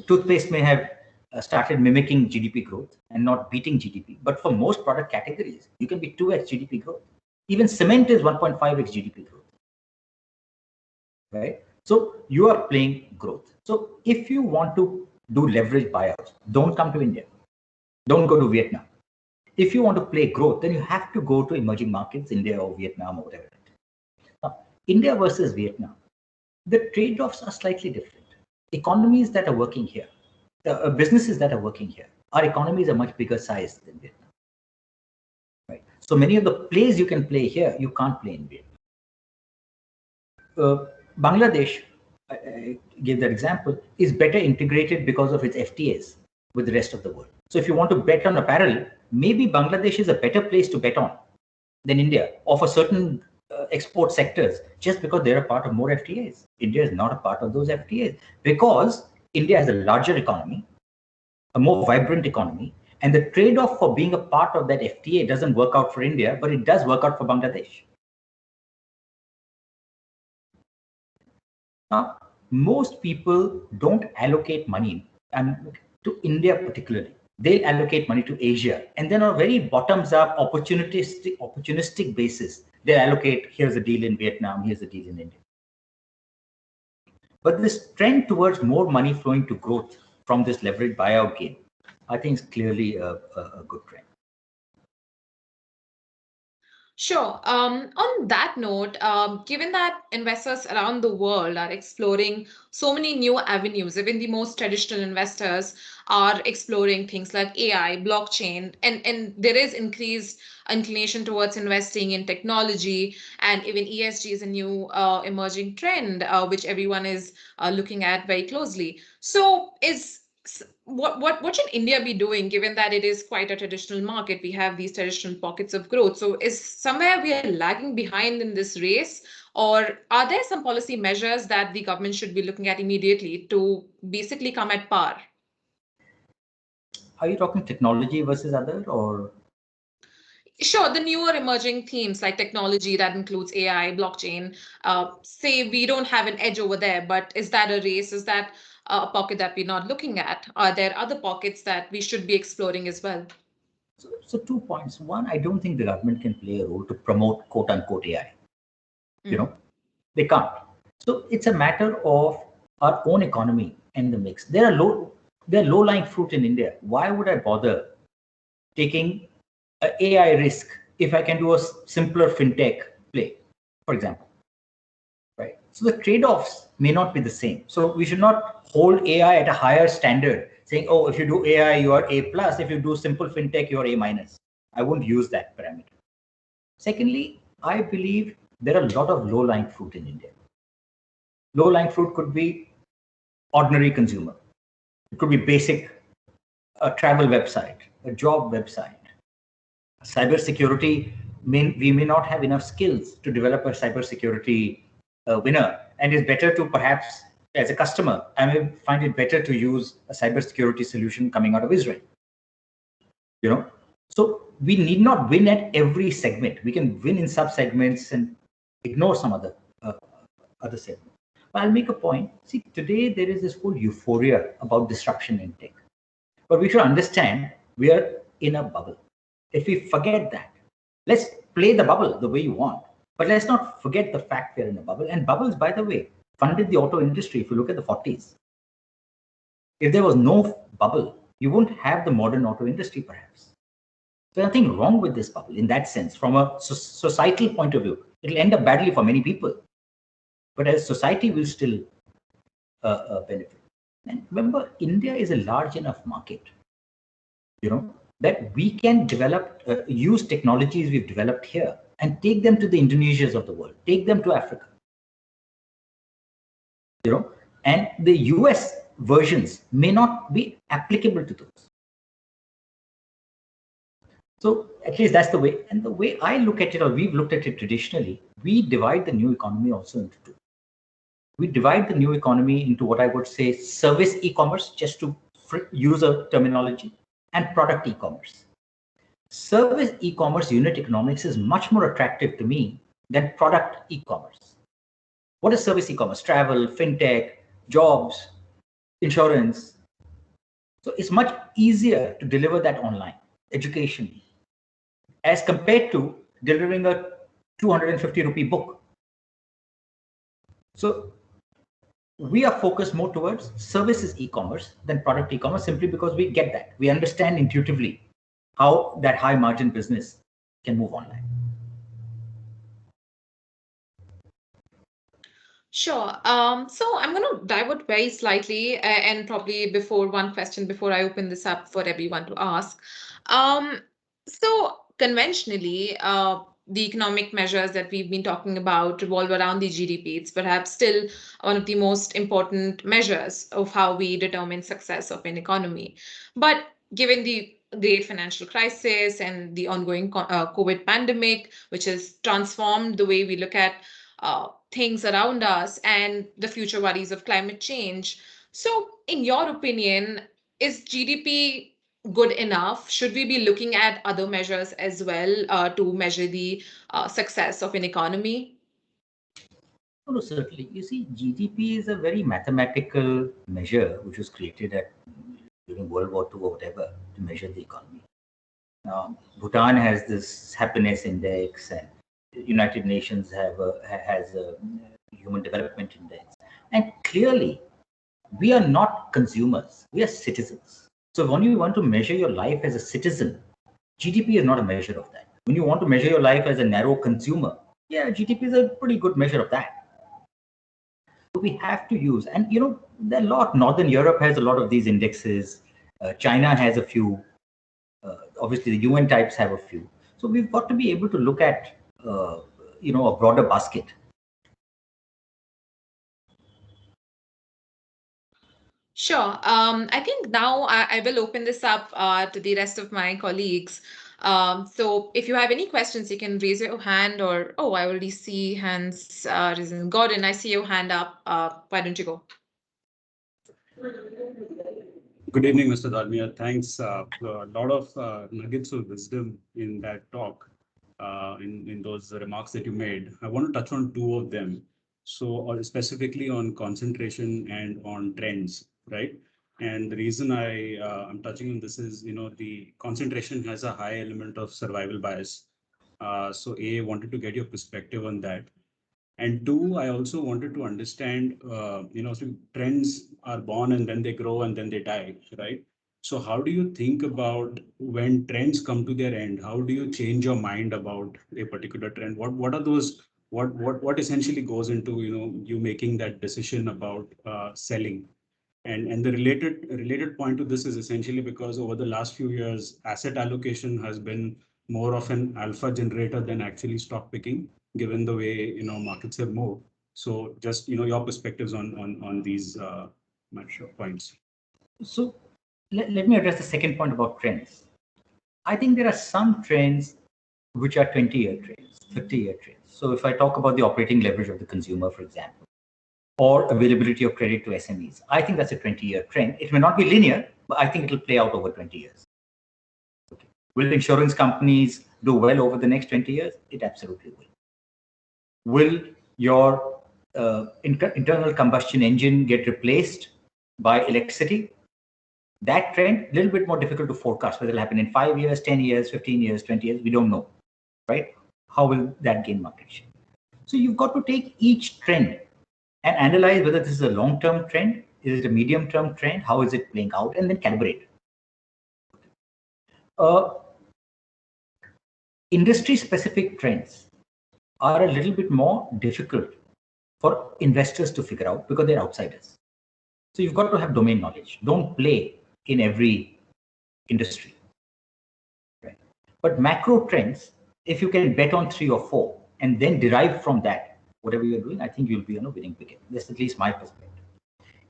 toothpaste may have started mimicking GDP growth and not beating GDP, but for most product categories, you can be 2x GDP growth. Even cement is 1.5x GDP growth, right? So you are playing growth. So if you want to do leverage buyouts, don't come to India. Don't go to Vietnam. If you want to play growth, then you have to go to emerging markets, India or Vietnam or whatever. Now, India versus Vietnam, the trade-offs are slightly different. Economies that are working here, businesses that are working here, our economies are much bigger size than Vietnam. Right? So many of the plays you can play here, you can't play in Vietnam. Bangladesh, I gave that example, is better integrated because of its FTAs with the rest of the world. So if you want to bet on apparel, maybe Bangladesh is a better place to bet on than India, or for certain export sectors, just because they're a part of more FTAs. India is not a part of those FTAs because India has a larger economy, a more vibrant economy, and the trade-off for being a part of that FTA doesn't work out for India, but it does work out for Bangladesh. Now, most people don't allocate money to India particularly. They'll allocate money to Asia, and then on a very bottoms-up, opportunistic basis, they allocate, here's a deal in Vietnam, here's a deal in India. But this trend towards more money flowing to growth from this leverage buyout game, I think is clearly a good trend. Sure. On that note, given that investors around the world are exploring so many new avenues, even the most traditional investors are exploring things like AI, blockchain, and there is increased inclination towards investing in technology, and even ESG is a new emerging trend, which everyone is looking at very closely. So what should India be doing, given that it is quite a traditional market? We have these traditional pockets of growth. So is somewhere we are lagging behind in this race, or are there some policy measures that the government should be looking at immediately to basically come at par? Are you talking technology versus other, or? Sure, the newer emerging themes like technology that includes AI, blockchain, say we don't have an edge over there, but is that a race? Is that a pocket that we're not looking at? Are there other pockets that we should be exploring as well? So 2 points. One, I don't think the government can play a role to promote quote unquote AI. They can't. So it's a matter of our own economy and the mix. There are low-lying fruit in India. Why would I bother taking an AI risk if I can do a simpler fintech play, for example? Right. So the trade-offs may not be the same. So we should not hold AI at a higher standard, saying, oh, if you do AI, you are A plus. If you do simple fintech, you are A minus. I wouldn't use that parameter. Secondly, I believe there are a lot of low-lying fruit in India. Low-lying fruit could be ordinary consumer. It could be basic, a travel website, a job website. Cybersecurity, we may not have enough skills to develop a cybersecurity winner, and it's better to perhaps, as a customer, I may find it better to use a cybersecurity solution coming out of Israel. So we need not win at every segment. We can win in sub-segments and ignore some other segments. But I'll make a point. See, today there is this whole euphoria about disruption in tech. But we should understand we are in a bubble. If we forget that, let's play the bubble the way you want. But let's not forget the fact we're in a bubble. And bubbles, by the way, funded the auto industry. If you look at the 40s, if there was no bubble, you wouldn't have the modern auto industry, perhaps. There's nothing wrong with this bubble in that sense. From a societal point of view, it'll end up badly for many people. But as society, will still benefit. And remember, India is a large enough market, that we can develop, use technologies we've developed here and take them to the Indonesias of the world, take them to Africa. And the US versions may not be applicable to those. So at least that's the way. And the way I look at it, or we've looked at it traditionally, we divide the new economy also into two. We divide the new economy into what I would say service e-commerce, just to use a terminology, and product e-commerce. Service e-commerce unit economics is much more attractive to me than product e-commerce. What is service e-commerce? Travel, fintech, jobs, insurance. So it's much easier to deliver that online, education, as compared to delivering a 250 rupee book. So we are focused more towards services e-commerce than product e-commerce, simply because we get that. We understand intuitively how that high margin business can move online. Sure. So I'm going to divert very slightly, and probably before one question before I open this up for everyone to ask. So conventionally, the economic measures that we've been talking about revolve around the GDP. It's perhaps still one of the most important measures of how we determine success of an economy. But given the great financial crisis and the ongoing COVID pandemic, which has transformed the way we look at things around us and the future worries of climate change. So, in your opinion, is GDP good enough? Should we be looking at other measures as well to measure the success of an economy? No, certainly. You see, GDP is a very mathematical measure which was created during World War II or whatever to measure the economy. Bhutan has this happiness index, and United Nations has a human development index. And clearly, we are not consumers, we are citizens. So when you want to measure your life as a citizen, GDP is not a measure of that. When you want to measure your life as a narrow consumer, yeah, GDP is a pretty good measure of that. We have to use, and there are a lot. Northern Europe has a lot of these indexes. China has a few. Obviously, the UN types have a few. So we've got to be able to look at a broader basket. Sure. I think now I will open this up to the rest of my colleagues. So if you have any questions, you can raise your hand, or, oh, I already see hands risen. Gordon, I see your hand up. Why don't you go? Good evening, Mr. Dalmia. Thanks. A lot of nuggets of wisdom in that talk, in those remarks that you made. I want to touch on two of them. So specifically on concentration and on trends, right? And the reason I'm touching on this is, the concentration has a high element of survival bias. So wanted to get your perspective on that. And two, I also wanted to understand, so trends are born and then they grow and then they die, right? So how do you think about when trends come to their end? How do you change your mind about a particular trend? What are those? What essentially goes into you making that decision about selling? And the related point to this is essentially because over the last few years, asset allocation has been more of an alpha generator than actually stock picking, given the way markets have moved. So just your perspectives on these points. So let me address the second point about trends. I think there are some trends which are 20-year trends, 30-year trends. So if I talk about the operating leverage of the consumer, for example, or availability of credit to SMEs, I think that's a 20-year trend. It may not be linear, but I think it'll play out over 20 years. Okay. Will insurance companies do well over the next 20 years? It absolutely will. Will your internal combustion engine get replaced by electricity? That trend, a little bit more difficult to forecast whether it'll happen in 5 years, 10 years, 15 years, 20 years. We don't know, right? How will that gain market share? So you've got to take each trend and analyze whether this is a long-term trend, is it a medium-term trend, how is it playing out, and then calibrate. industry-specific trends are a little bit more difficult for investors to figure out because they're outsiders. So you've got to have domain knowledge. Don't play in every industry. Right? But macro trends, if you can bet on 3 or 4 and then derive from that whatever you're doing, I think you'll be on a winning wicket. That's at least my perspective.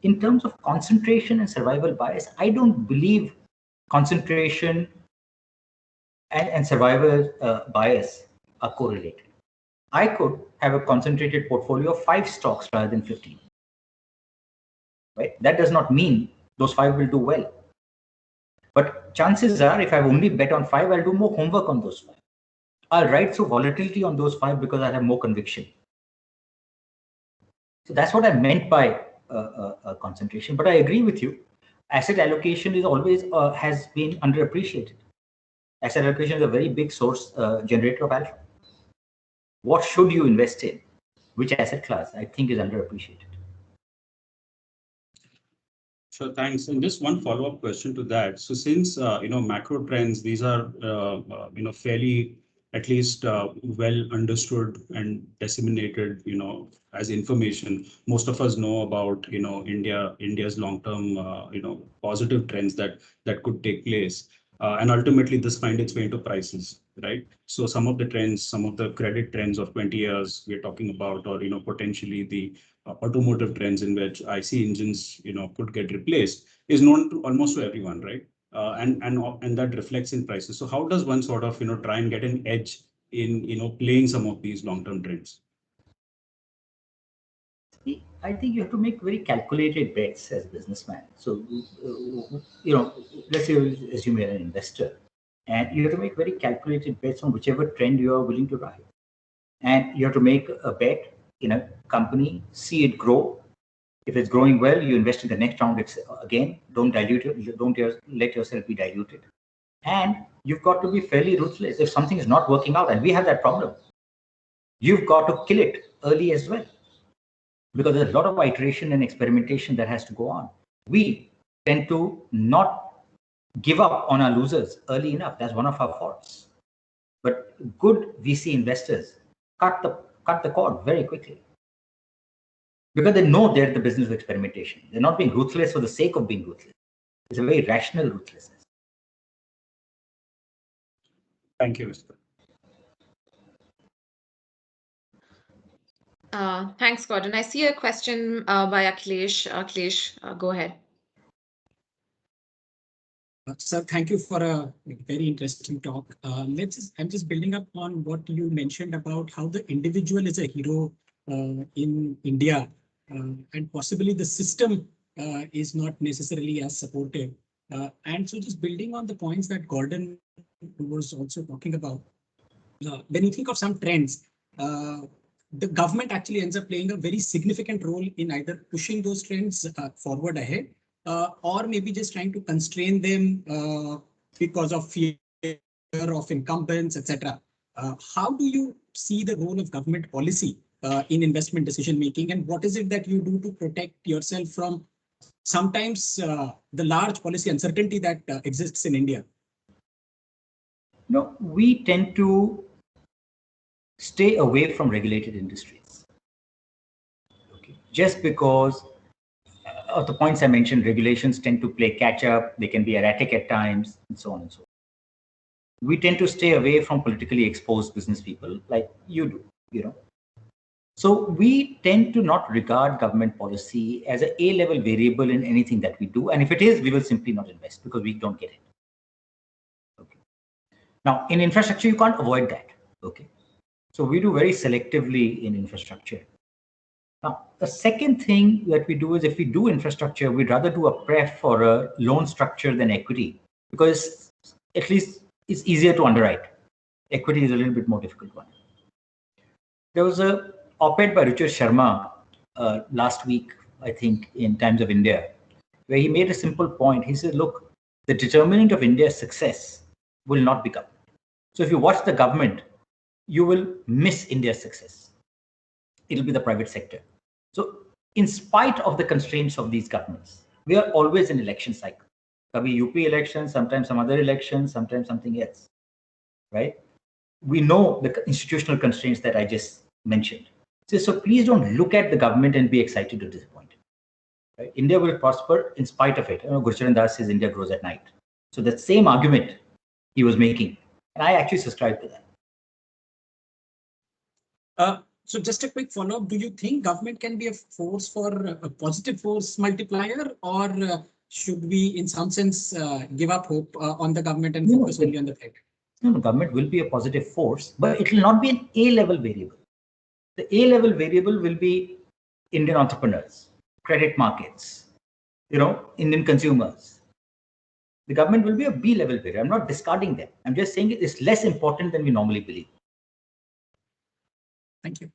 In terms of concentration and survival bias, I don't believe concentration and survival bias are correlated. I could have a concentrated portfolio of 5 stocks rather than 15. Right? That does not mean those 5 will do well. But chances are, if I've only bet on 5, I'll do more homework on those 5. I'll ride through volatility on those 5 because I have more conviction. So that's what I meant by concentration. But I agree with you. Asset allocation is always has been underappreciated. Asset allocation is a very big source generator of alpha. What should you invest in? Which asset class? I think is underappreciated. Sure, thanks. And just one follow-up question to that. So since macro trends, these are fairly at least well understood and disseminated as information. Most of us know about India's long-term positive trends that could take place. And ultimately, this finds its way into prices, right? So some of the trends, some of the credit trends of 20 years we're talking about, or potentially the automotive trends in which IC engines could get replaced, is known to almost to everyone, right? And that reflects in prices. So how does one sort of try and get an edge in playing some of these long-term trends? I think you have to make very calculated bets as a businessman. So, let's say you assume you're an investor, and you have to make very calculated bets on whichever trend you are willing to ride. And you have to make a bet in a company, see it grow. If it's growing well, you invest in the next round. It's again, don't dilute it. Don't let yourself be diluted. And you've got to be fairly ruthless. If something is not working out, and we have that problem, you've got to kill it early as well. Because there's a lot of iteration and experimentation that has to go on. We tend to not give up on our losers early enough. That's one of our faults. But good VC investors cut the cord very quickly because they know they're the business of experimentation. They're not being ruthless for the sake of being ruthless. It's a very rational ruthlessness. Thank you, Mr. Thanks, Gordon. I see a question by Akhilesh. Akhilesh, go ahead. Sir, thank you for a very interesting talk. I'm just building up on what you mentioned about how the individual is a hero in India, and possibly the system is not necessarily as supportive. And so just building on the points that Gordon was also talking about, when you think of some trends, the government actually ends up playing a very significant role in either pushing those trends forward ahead, or maybe just trying to constrain them because of fear of incumbents, etc. How do you see the role of government policy in investment decision making, and what is it that you do to protect yourself from sometimes the large policy uncertainty that exists in India? No, we tend to stay away from regulated industries. Okay. Just because of the points I mentioned, regulations tend to play catch up, they can be erratic at times, and so on and so on. We tend to stay away from politically exposed business people like you do, So we tend to not regard government policy as a A-level variable in anything that we do. And if it is, we will simply not invest because we don't get it. Okay. Now, in infrastructure, you can't avoid that. Okay. So we do very selectively in infrastructure. Now, the second thing that we do is if we do infrastructure, we'd rather do a pref or a loan structure than equity because at least it's easier to underwrite. Equity is a little bit more difficult one. There was a op-ed by Ruchir Sharma last week, I think, in Times of India, where he made a simple point. He said, look, the determinant of India's success will not be government. So if you watch the government, you will miss India's success. It'll be the private sector. So in spite of the constraints of these governments, we are always in election cycle. Kabhi UP election, sometimes some other election, sometimes something else, right? we know the institutional constraints that I just mentioned. So please don't look at the government and be excited or disappointed. Right? India will prosper in spite of it. Gurcharan Das says India grows at night. So that same argument he was making, and I actually subscribe to that. So just a quick follow-up. Do you think government can be a force for a positive force multiplier, or should we, in some sense, give up hope on the government and focus only on the private? No, government will be a positive force, but it will not be an A-level variable. The A-level variable will be Indian entrepreneurs, credit markets, Indian consumers. The government will be a B-level variable. I'm not discarding them. I'm just saying it's less important than we normally believe. Thank you.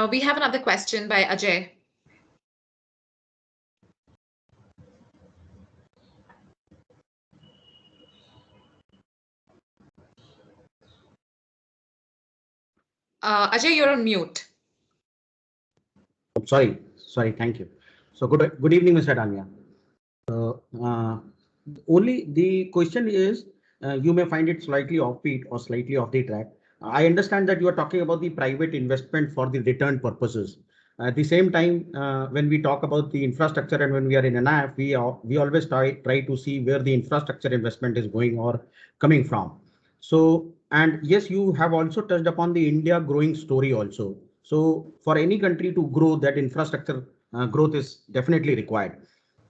We have another question by Ajay. Ajay, you're on mute. Sorry. Thank you. So good evening, Mr. Dalmia. Only the question is, you may find it slightly offbeat or slightly off the track. I understand that you are talking about the private investment for the return purposes. At the same time, when we talk about the infrastructure and when we are in NIF, we always try to see where the infrastructure investment is going or coming from. So, and yes, you have also touched upon the India growing story also. So for any country to grow, that infrastructure growth is definitely required.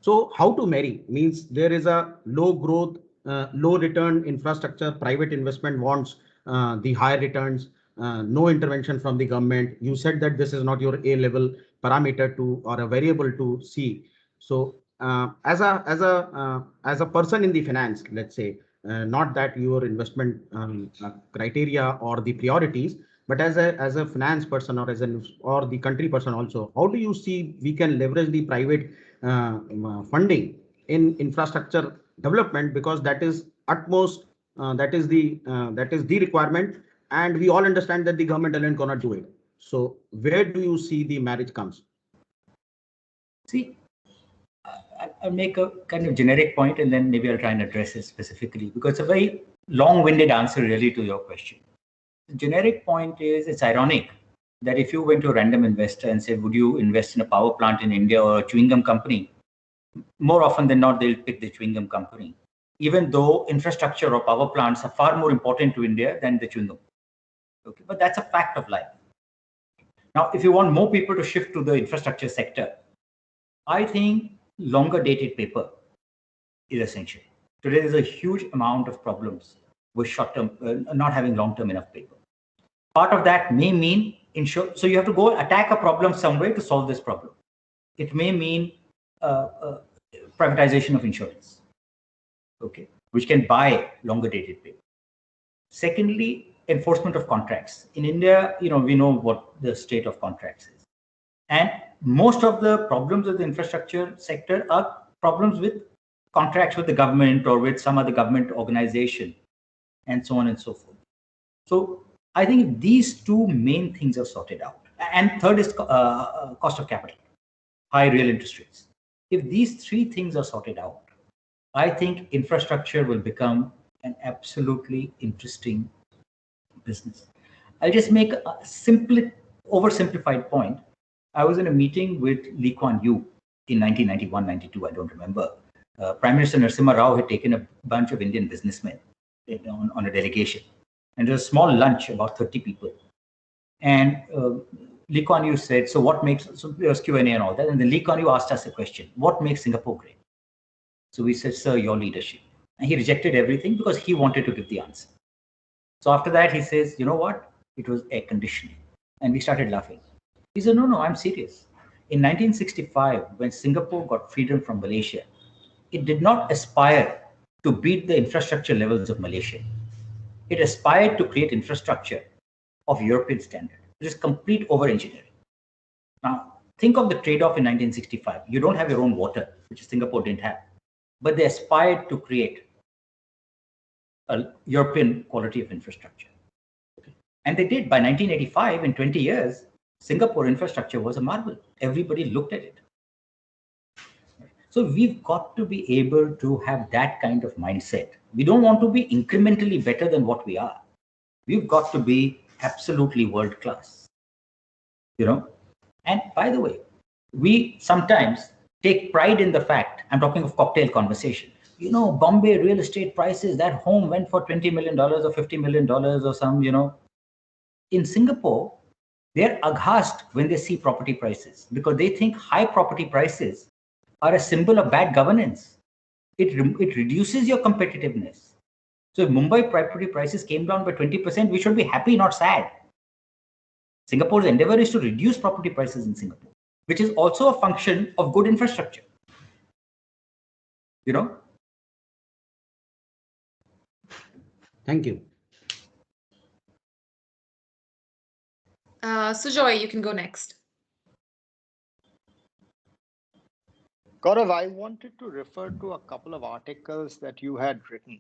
So how to marry means there is a low growth, low return infrastructure, private investment wants the higher returns, no intervention from the government. You said that this is not your A-level parameter to or a variable to see. So as a person in the finance, let's say, not that your investment criteria or the priorities, but as a finance person or or the country person also, how do you see we can leverage the private funding in infrastructure development, because that is utmost that is the requirement, and we all understand that the government alone cannot do it. So where do you see the marriage comes? See, I'll make a kind of generic point and then maybe I'll try and address it specifically, because it's a very long-winded answer really to your question. The generic point is, it's ironic that if you went to a random investor and said, would you invest in a power plant in India or a chewing gum company? More often than not, they'll pick the chewing gum company, even though infrastructure or power plants are far more important to India than the chewing gum. Okay, but that's a fact of life. Now, if you want more people to shift to the infrastructure sector, I think longer dated paper is essential. Today, there's a huge amount of problems with short-term, not having long-term enough paper. Part of that may mean so you have to go attack a problem some way to solve this problem. It may mean privatization of insurance, okay, which can buy longer dated paper. Secondly, enforcement of contracts. In India, we know what the state of contracts is. And most of the problems of the infrastructure sector are problems with contracts with the government or with some other government organization, and so on and so forth. So I think these two main things are sorted out. And third is cost of capital, high real interest rates. If these three things are sorted out, I think infrastructure will become an absolutely interesting business. I'll just make a simple, oversimplified point. I was in a meeting with Lee Kuan Yew in 1991-92, I don't remember. Prime Minister Narasimha Rao had taken a bunch of Indian businessmen on a delegation. And there was a small lunch, about 30 people. And Lee Kuan Yew said, so what makes, so there was Q&A and all that. And then Lee Kuan Yew asked us a question, what makes Singapore great? So we said, sir, your leadership. And he rejected everything because he wanted to give the answer. So after that, he says, you know what? It was air conditioning. And we started laughing. He said, no, I'm serious. In 1965, when Singapore got freedom from Malaysia, it did not aspire to beat the infrastructure levels of Malaysia. It aspired to create infrastructure of European standard. It is complete over-engineering. Now, think of the trade-off in 1965. You don't have your own water, which Singapore didn't have, but they aspired to create a European quality of infrastructure. Okay. And they did. By 1985, in 20 years, Singapore infrastructure was a marvel. Everybody looked at it. So we've got to be able to have that kind of mindset. We don't want to be incrementally better than what we are. We've got to be absolutely world class, you know. And by the way, we sometimes take pride in the fact, I'm talking of cocktail conversation, you know, Bombay real estate prices, that home went for $20 million or $50 million or some, you know. In Singapore, they're aghast when they see property prices because they think high property prices are a symbol of bad governance. It reduces your competitiveness. So if Mumbai property prices came down by 20%, we should be happy, not sad. Singapore's endeavor is to reduce property prices in Singapore, which is also a function of good infrastructure. You know? Thank you. Sujoy, you can go next. Gaurav, I wanted to refer to a couple of articles that you had written,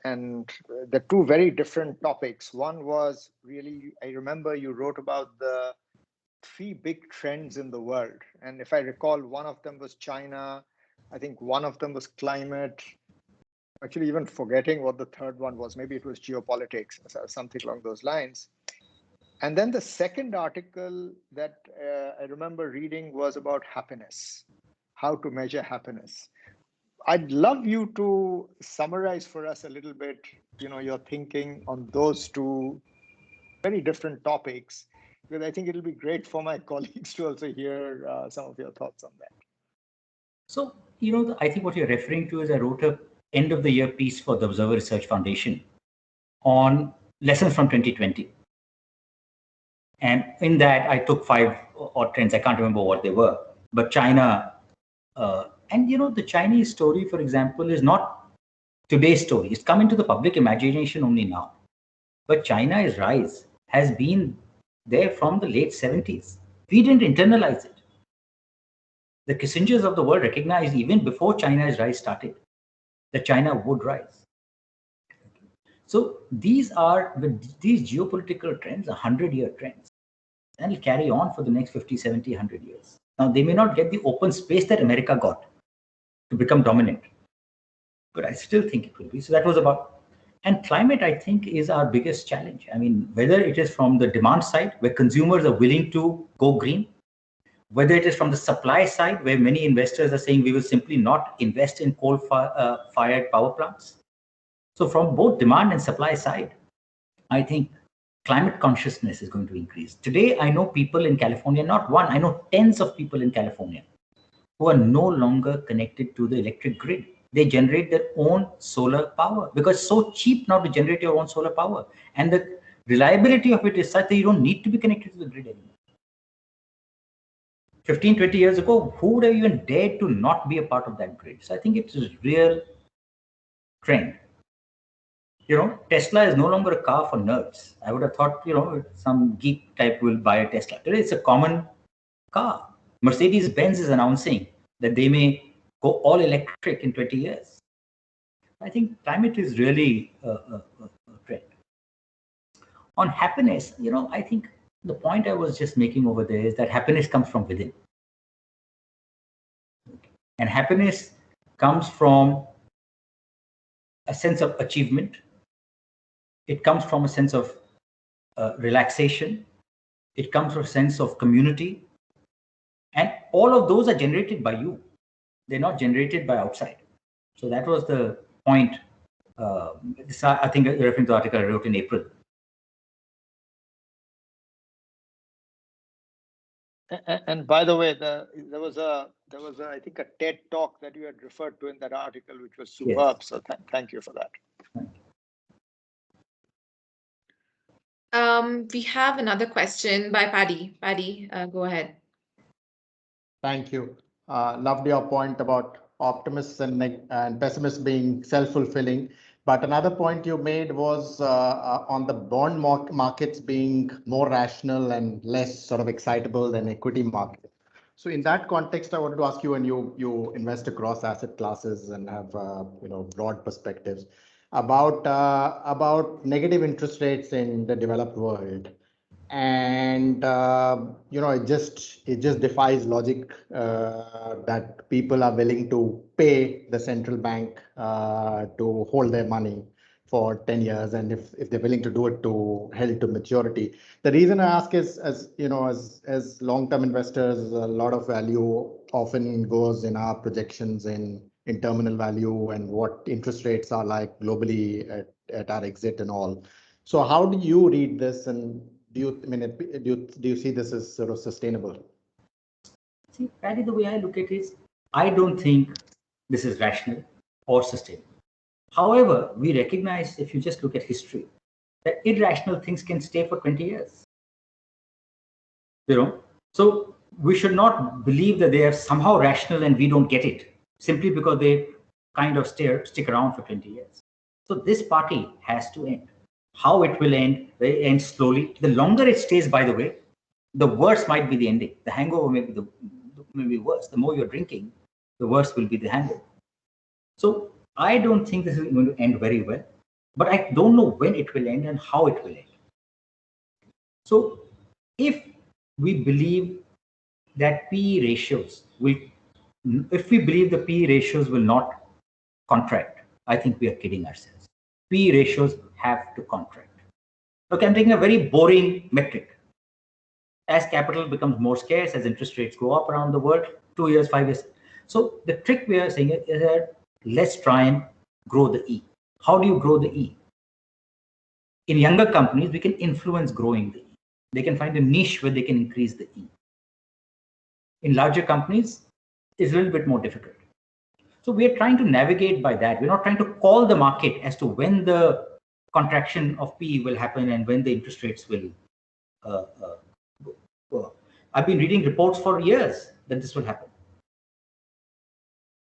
and the two very different topics. One was really, I remember you wrote about the three big trends in the world. And if I recall, one of them was China. I think one of them was climate. Actually, even forgetting what the third one was. Maybe it was geopolitics, or something along those lines. And then the second article that I remember reading was about happiness, how to measure happiness. I'd love you to summarize for us a little bit, you know, your thinking on those two very different topics, because I think it'll be great for my colleagues to also hear some of your thoughts on that. So, you know, I think what you're referring to is I wrote a end of the year piece for the Observer Research Foundation on lessons from 2020. And in that, I took 5 odd trends. I can't remember what they were, but China, and you know, the Chinese story, for example, is not today's story. It's come into the public imagination only now. But China's rise has been there from the late 70s. We didn't internalize it. The Kissingers of the world recognized even before China's rise started that China would rise. So these geopolitical trends, 100-year trends, and will carry on for the next 50, 70, 100 years. Now, they may not get the open space that America got to become dominant, but I still think it will be. So that was about, and climate, I think, is our biggest challenge. I mean, whether it is from the demand side, where consumers are willing to go green, whether it is from the supply side, where many investors are saying we will simply not invest in coal-fired power plants. So from both demand and supply side, I think climate consciousness is going to increase. Today, I know people in California, not one, I know tens of people in California who are no longer connected to the electric grid. They generate their own solar power because it's so cheap now to generate your own solar power. And the reliability of it is such that you don't need to be connected to the grid anymore. 15, 20 years ago, who would have even dared to not be a part of that grid? So I think it's a real trend. You know, Tesla is no longer a car for nerds. I would have thought, you know, some geek type will buy a Tesla. Today, it's a common car. Mercedes-Benz is announcing that they may go all electric in 20 years. I think climate is really a trend. On happiness, you know, I think the point I was just making over there is that happiness comes from within. And happiness comes from a sense of achievement. It comes from a sense of relaxation. It comes from a sense of community. And all of those are generated by you. They're not generated by outside. So that was the point. I think referring to the article I wrote in April. And by the way, there was I think a TED talk that you had referred to in that article, which was superb. Yes. So thank you for that. We have another question by Paddy. Paddy, go ahead. Thank you. Loved your point about optimists and pessimists being self-fulfilling. But another point you made was on the bond markets being more rational and less sort of excitable than equity market. So in that context, I wanted to ask you, and you invest across asset classes and have broad perspectives about negative interest rates in the developed world. and it just defies logic that people are willing to pay the central bank to hold their money for 10 years, and if they're willing to do it to held to maturity. The reason I ask is, as long-term investors, a lot of value often goes in our projections in terminal value and what interest rates are like globally at our exit and all. So how do you read this, and do you see this as sort of sustainable? See, Patty, the way I look at it is, I don't think this is rational or sustainable. However, we recognize, if you just look at history, that irrational things can stay for 20 years. So we should not believe that they are somehow rational and we don't get it simply because they kind of stick around for 20 years. So this party has to end. How it will end, they end slowly. The longer it stays, by the way, the worse might be the ending. The hangover may be worse. The more you're drinking, the worse will be the hangover. So I don't think this is going to end very well, but I don't know when it will end and how it will end. So if we believe that PE ratios will, if we believe the PE ratios will not contract, I think we are kidding ourselves. PE ratios have to contract. Okay, I'm taking a very boring metric. As capital becomes more scarce, as interest rates go up around the world, 2 years, 5 years. So the trick we are saying is that let's try and grow the E. How do you grow the E? In younger companies, we can influence growing the E. They can find a niche where they can increase the E. In larger companies, it's a little bit more difficult. So we are trying to navigate by that. We're not trying to call the market as to when the contraction of PE will happen and when the interest rates will go. I've been reading reports for years that this will happen.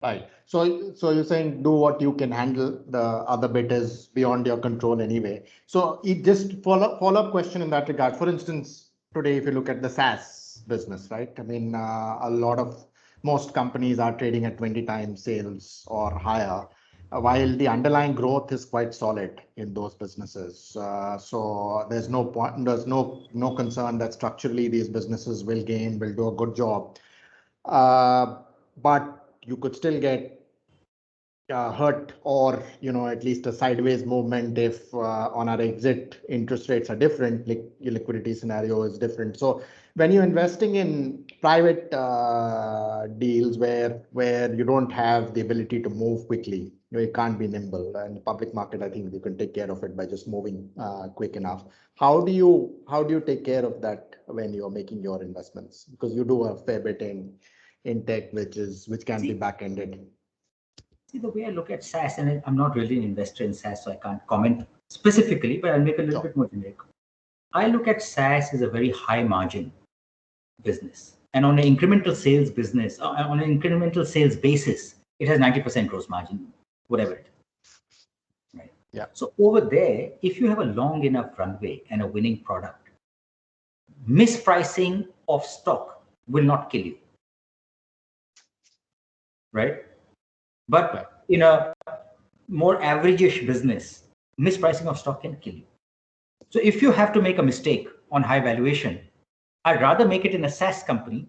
Right. So you're saying do what you can handle. The other bit is beyond your control anyway. So it just follow-up question in that regard. For instance, today, if you look at the SaaS business, right? I mean, most companies are trading at 20 times sales or higher, while the underlying growth is quite solid in those businesses. So there's no point, there's no concern that structurally these businesses will do a good job. But you could still get hurt, or at least a sideways movement if on our exit interest rates are different, like your liquidity scenario is different. So when you're investing in private deals where you don't have the ability to move quickly, you can't be nimble. And the public market, I think you can take care of it by just moving quick enough. How do you take care of that when you're making your investments? Because you do a fair bit in tech, which can be back-ended. See, the way I look at SaaS, and I'm not really an investor in SaaS, so I can't comment specifically, but I'll make a little bit more generic. I look at SaaS as a very high margin business. And on an incremental sales business, on an incremental sales basis, it has 90% gross margin, whatever it is. Right? Yeah. So over there, if you have a long enough runway and a winning product, mispricing of stock will not kill you. Right? But in a more average-ish business, mispricing of stock can kill you. So if you have to make a mistake on high valuation, I'd rather make it in a SaaS company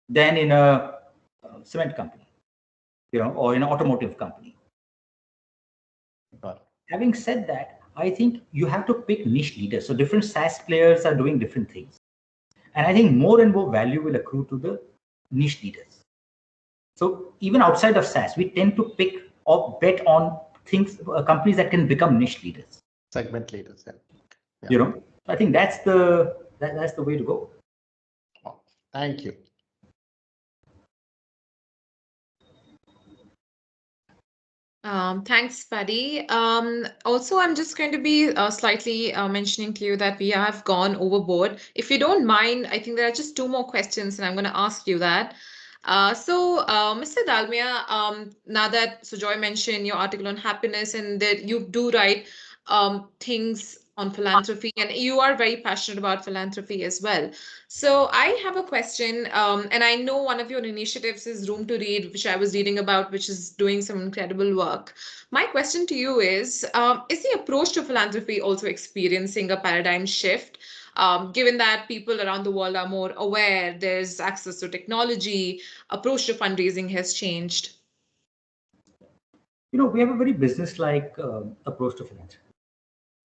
than in a cement company, or in an automotive company. Having said that, I think you have to pick niche leaders. So different SaaS players are doing different things. And I think more and more value will accrue to the niche leaders. So even outside of SaaS, we tend to pick or bet on companies that can become niche leaders, segment leaders. Yeah. I think that's the way to go. Oh, thank you. Thanks, Paddy. Also, I'm just going to be slightly mentioning to you that we have gone overboard. If you don't mind, I think there are just 2 more questions, and I'm going to ask you that. Mr. Dalmia, now that Sujoy mentioned your article on happiness and that you do write things on philanthropy, and you are very passionate about philanthropy as well. So I have a question, and I know one of your initiatives is Room to Read, which I was reading about, which is doing some incredible work. My question to you is the approach to philanthropy also experiencing a paradigm shift? given that people around the world are more aware, there's access to technology, approach to fundraising has changed? We have a very business-like approach to philanthropy.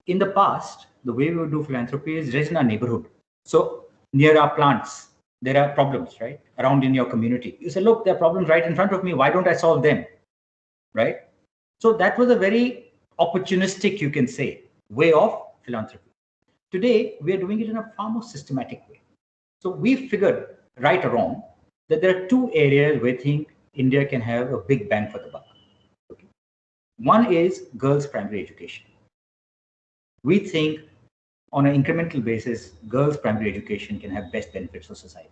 In the past, the way we would do philanthropy is just in our neighborhood. So near our plants, there are problems, right? Around in your community. You say, look, there are problems right in front of me. Why don't I solve them? Right? So that was a very opportunistic, you can say, way of philanthropy. Today, we are doing it in a far more systematic way. So we figured, right or wrong, that there are two areas where I think India can have a big bang for the buck. Okay. One is girls' primary education. We think on an incremental basis, girls' primary education can have best benefits for society.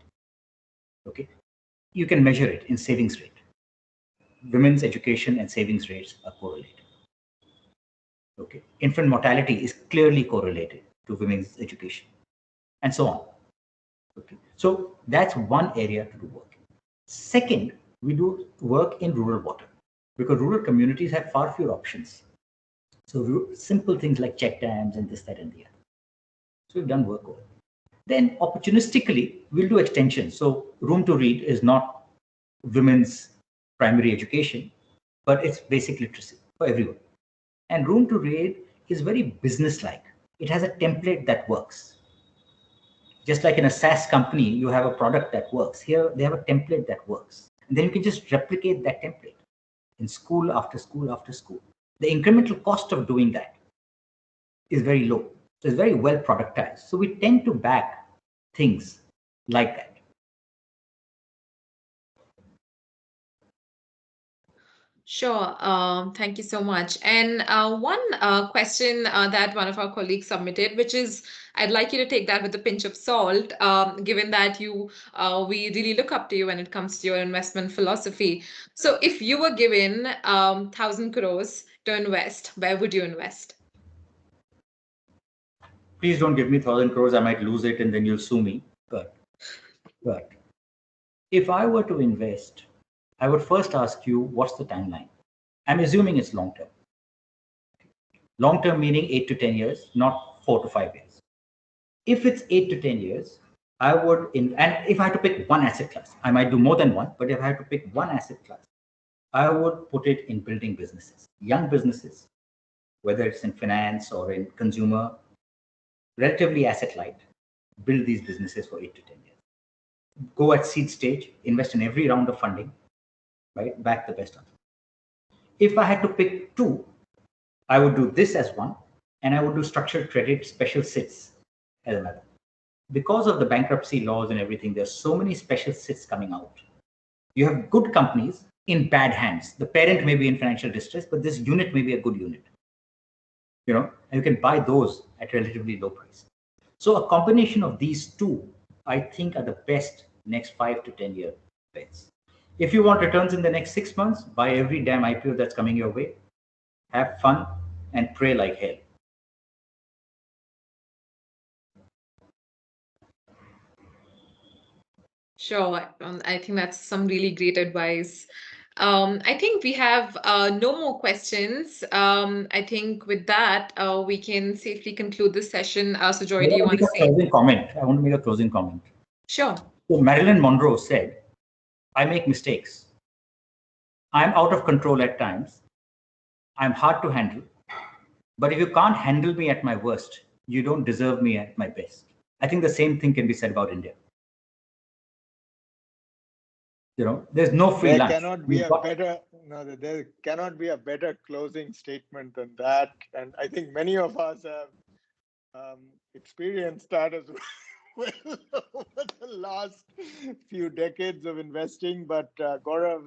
Okay, you can measure it in savings rate. Women's education and savings rates are correlated. Okay, infant mortality is clearly correlated to women's education, and so on. Okay, so that's one area to do work. Second, we do work in rural water because rural communities have far fewer options. So simple things like check dams and this, that, and the other. So we've done work over. Then opportunistically, we'll do extension. So Room to Read is not women's primary education, but it's basic literacy for everyone. And Room to Read is very business-like. It has a template that works. Just like in a SaaS company, you have a product that works. Here, they have a template that works. And then you can just replicate that template in school after school after school. The incremental cost of doing that is very low. So it's very well productized. So we tend to back things like that. Sure. Thank you so much. And one question that one of our colleagues submitted, which is, I'd like you to take that with a pinch of salt, given that we really look up to you when it comes to your investment philosophy. So if you were given 1,000 crores to invest, where would you invest? Please don't give me 1,000 crores. I might lose it and then you'll sue me. But if I were to invest, I would first ask you, what's the timeline? I'm assuming it's long term. Long term meaning 8 to 10 years, not 4 to 5 years. If it's 8 to 10 years, I would, and if I had to pick one asset class, I might do more than one, but if I had to pick one asset class, I would put it in building businesses, young businesses, whether it's in finance or in consumer, relatively asset light, build these businesses for 8 to 10 years. Go at seed stage, invest in every round of funding, right? Back the best answer. If I had to pick two, I would do this as one, and I would do structured credit special sits as another. Because of the bankruptcy laws and everything, there's so many special sits coming out. You have good companies in bad hands. The parent may be in financial distress, but this unit may be a good unit. And you can buy those at relatively low price. So a combination of these two, I think, are the best next 5 to 10 year bets. If you want returns in the next 6 months, buy every damn IPO that's coming your way, have fun, and pray like hell. Sure. I think that's some really great advice. I think we have no more questions. I think with that, we can safely conclude this session. So Joy, do you want to say? I want to make a closing comment. Sure. So Marilyn Monroe said, I make mistakes. I'm out of control at times. I'm hard to handle. But if you can't handle me at my worst, you don't deserve me at my best. I think the same thing can be said about India. There's no free lunch. There cannot be a better closing statement than that. And I think many of us have experienced that as well over the last few decades of investing. But Gaurav,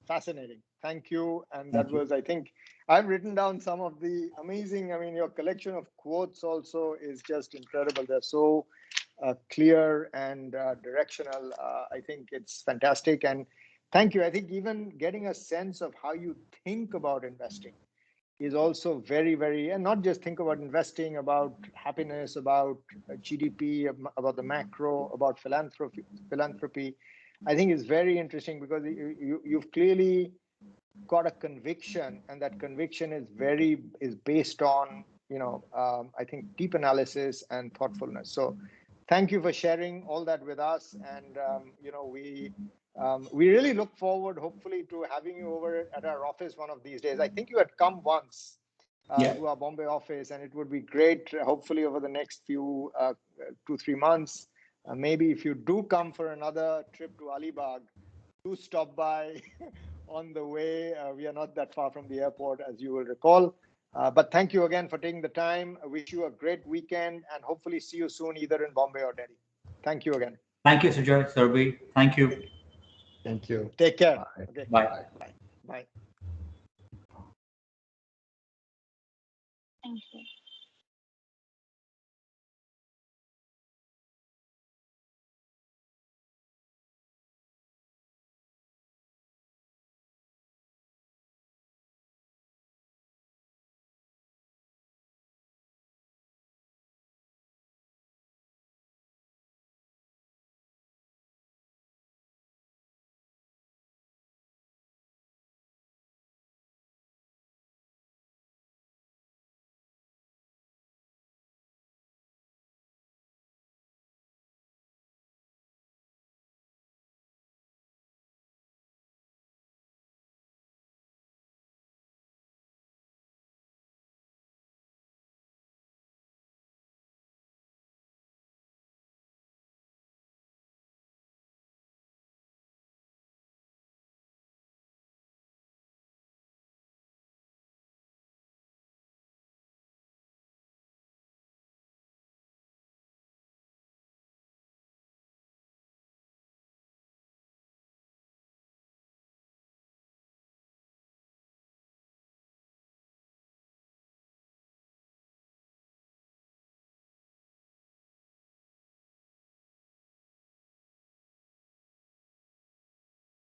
fascinating. Thank you. And that was, I think, I've written down some of the amazing, your collection of quotes also is just incredible. They're so clear and directional. I think it's fantastic. And thank you. I think even getting a sense of how you think about investing is also very, very, and not just think about investing, about happiness, about GDP, about the macro, about philanthropy. I think it's very interesting because you've clearly got a conviction, and that conviction is based on I think deep analysis and thoughtfulness. So thank you for sharing all that with us. And, we really look forward, hopefully, to having you over at our office one of these days. I think you had come once to our Bombay office, and it would be great, hopefully, over the next few 2-3 months. Maybe if you do come for another trip to Alibag, do stop by on the way. We are not that far from the airport, as you will recall. But thank you again for taking the time. I wish you a great weekend and hopefully see you soon, either in Bombay or Delhi. Thank you again. Thank you, Sujoy, Surabhi. Thank you. Thank you. Take care. Bye. Okay. Bye. Bye. Bye. Thank you.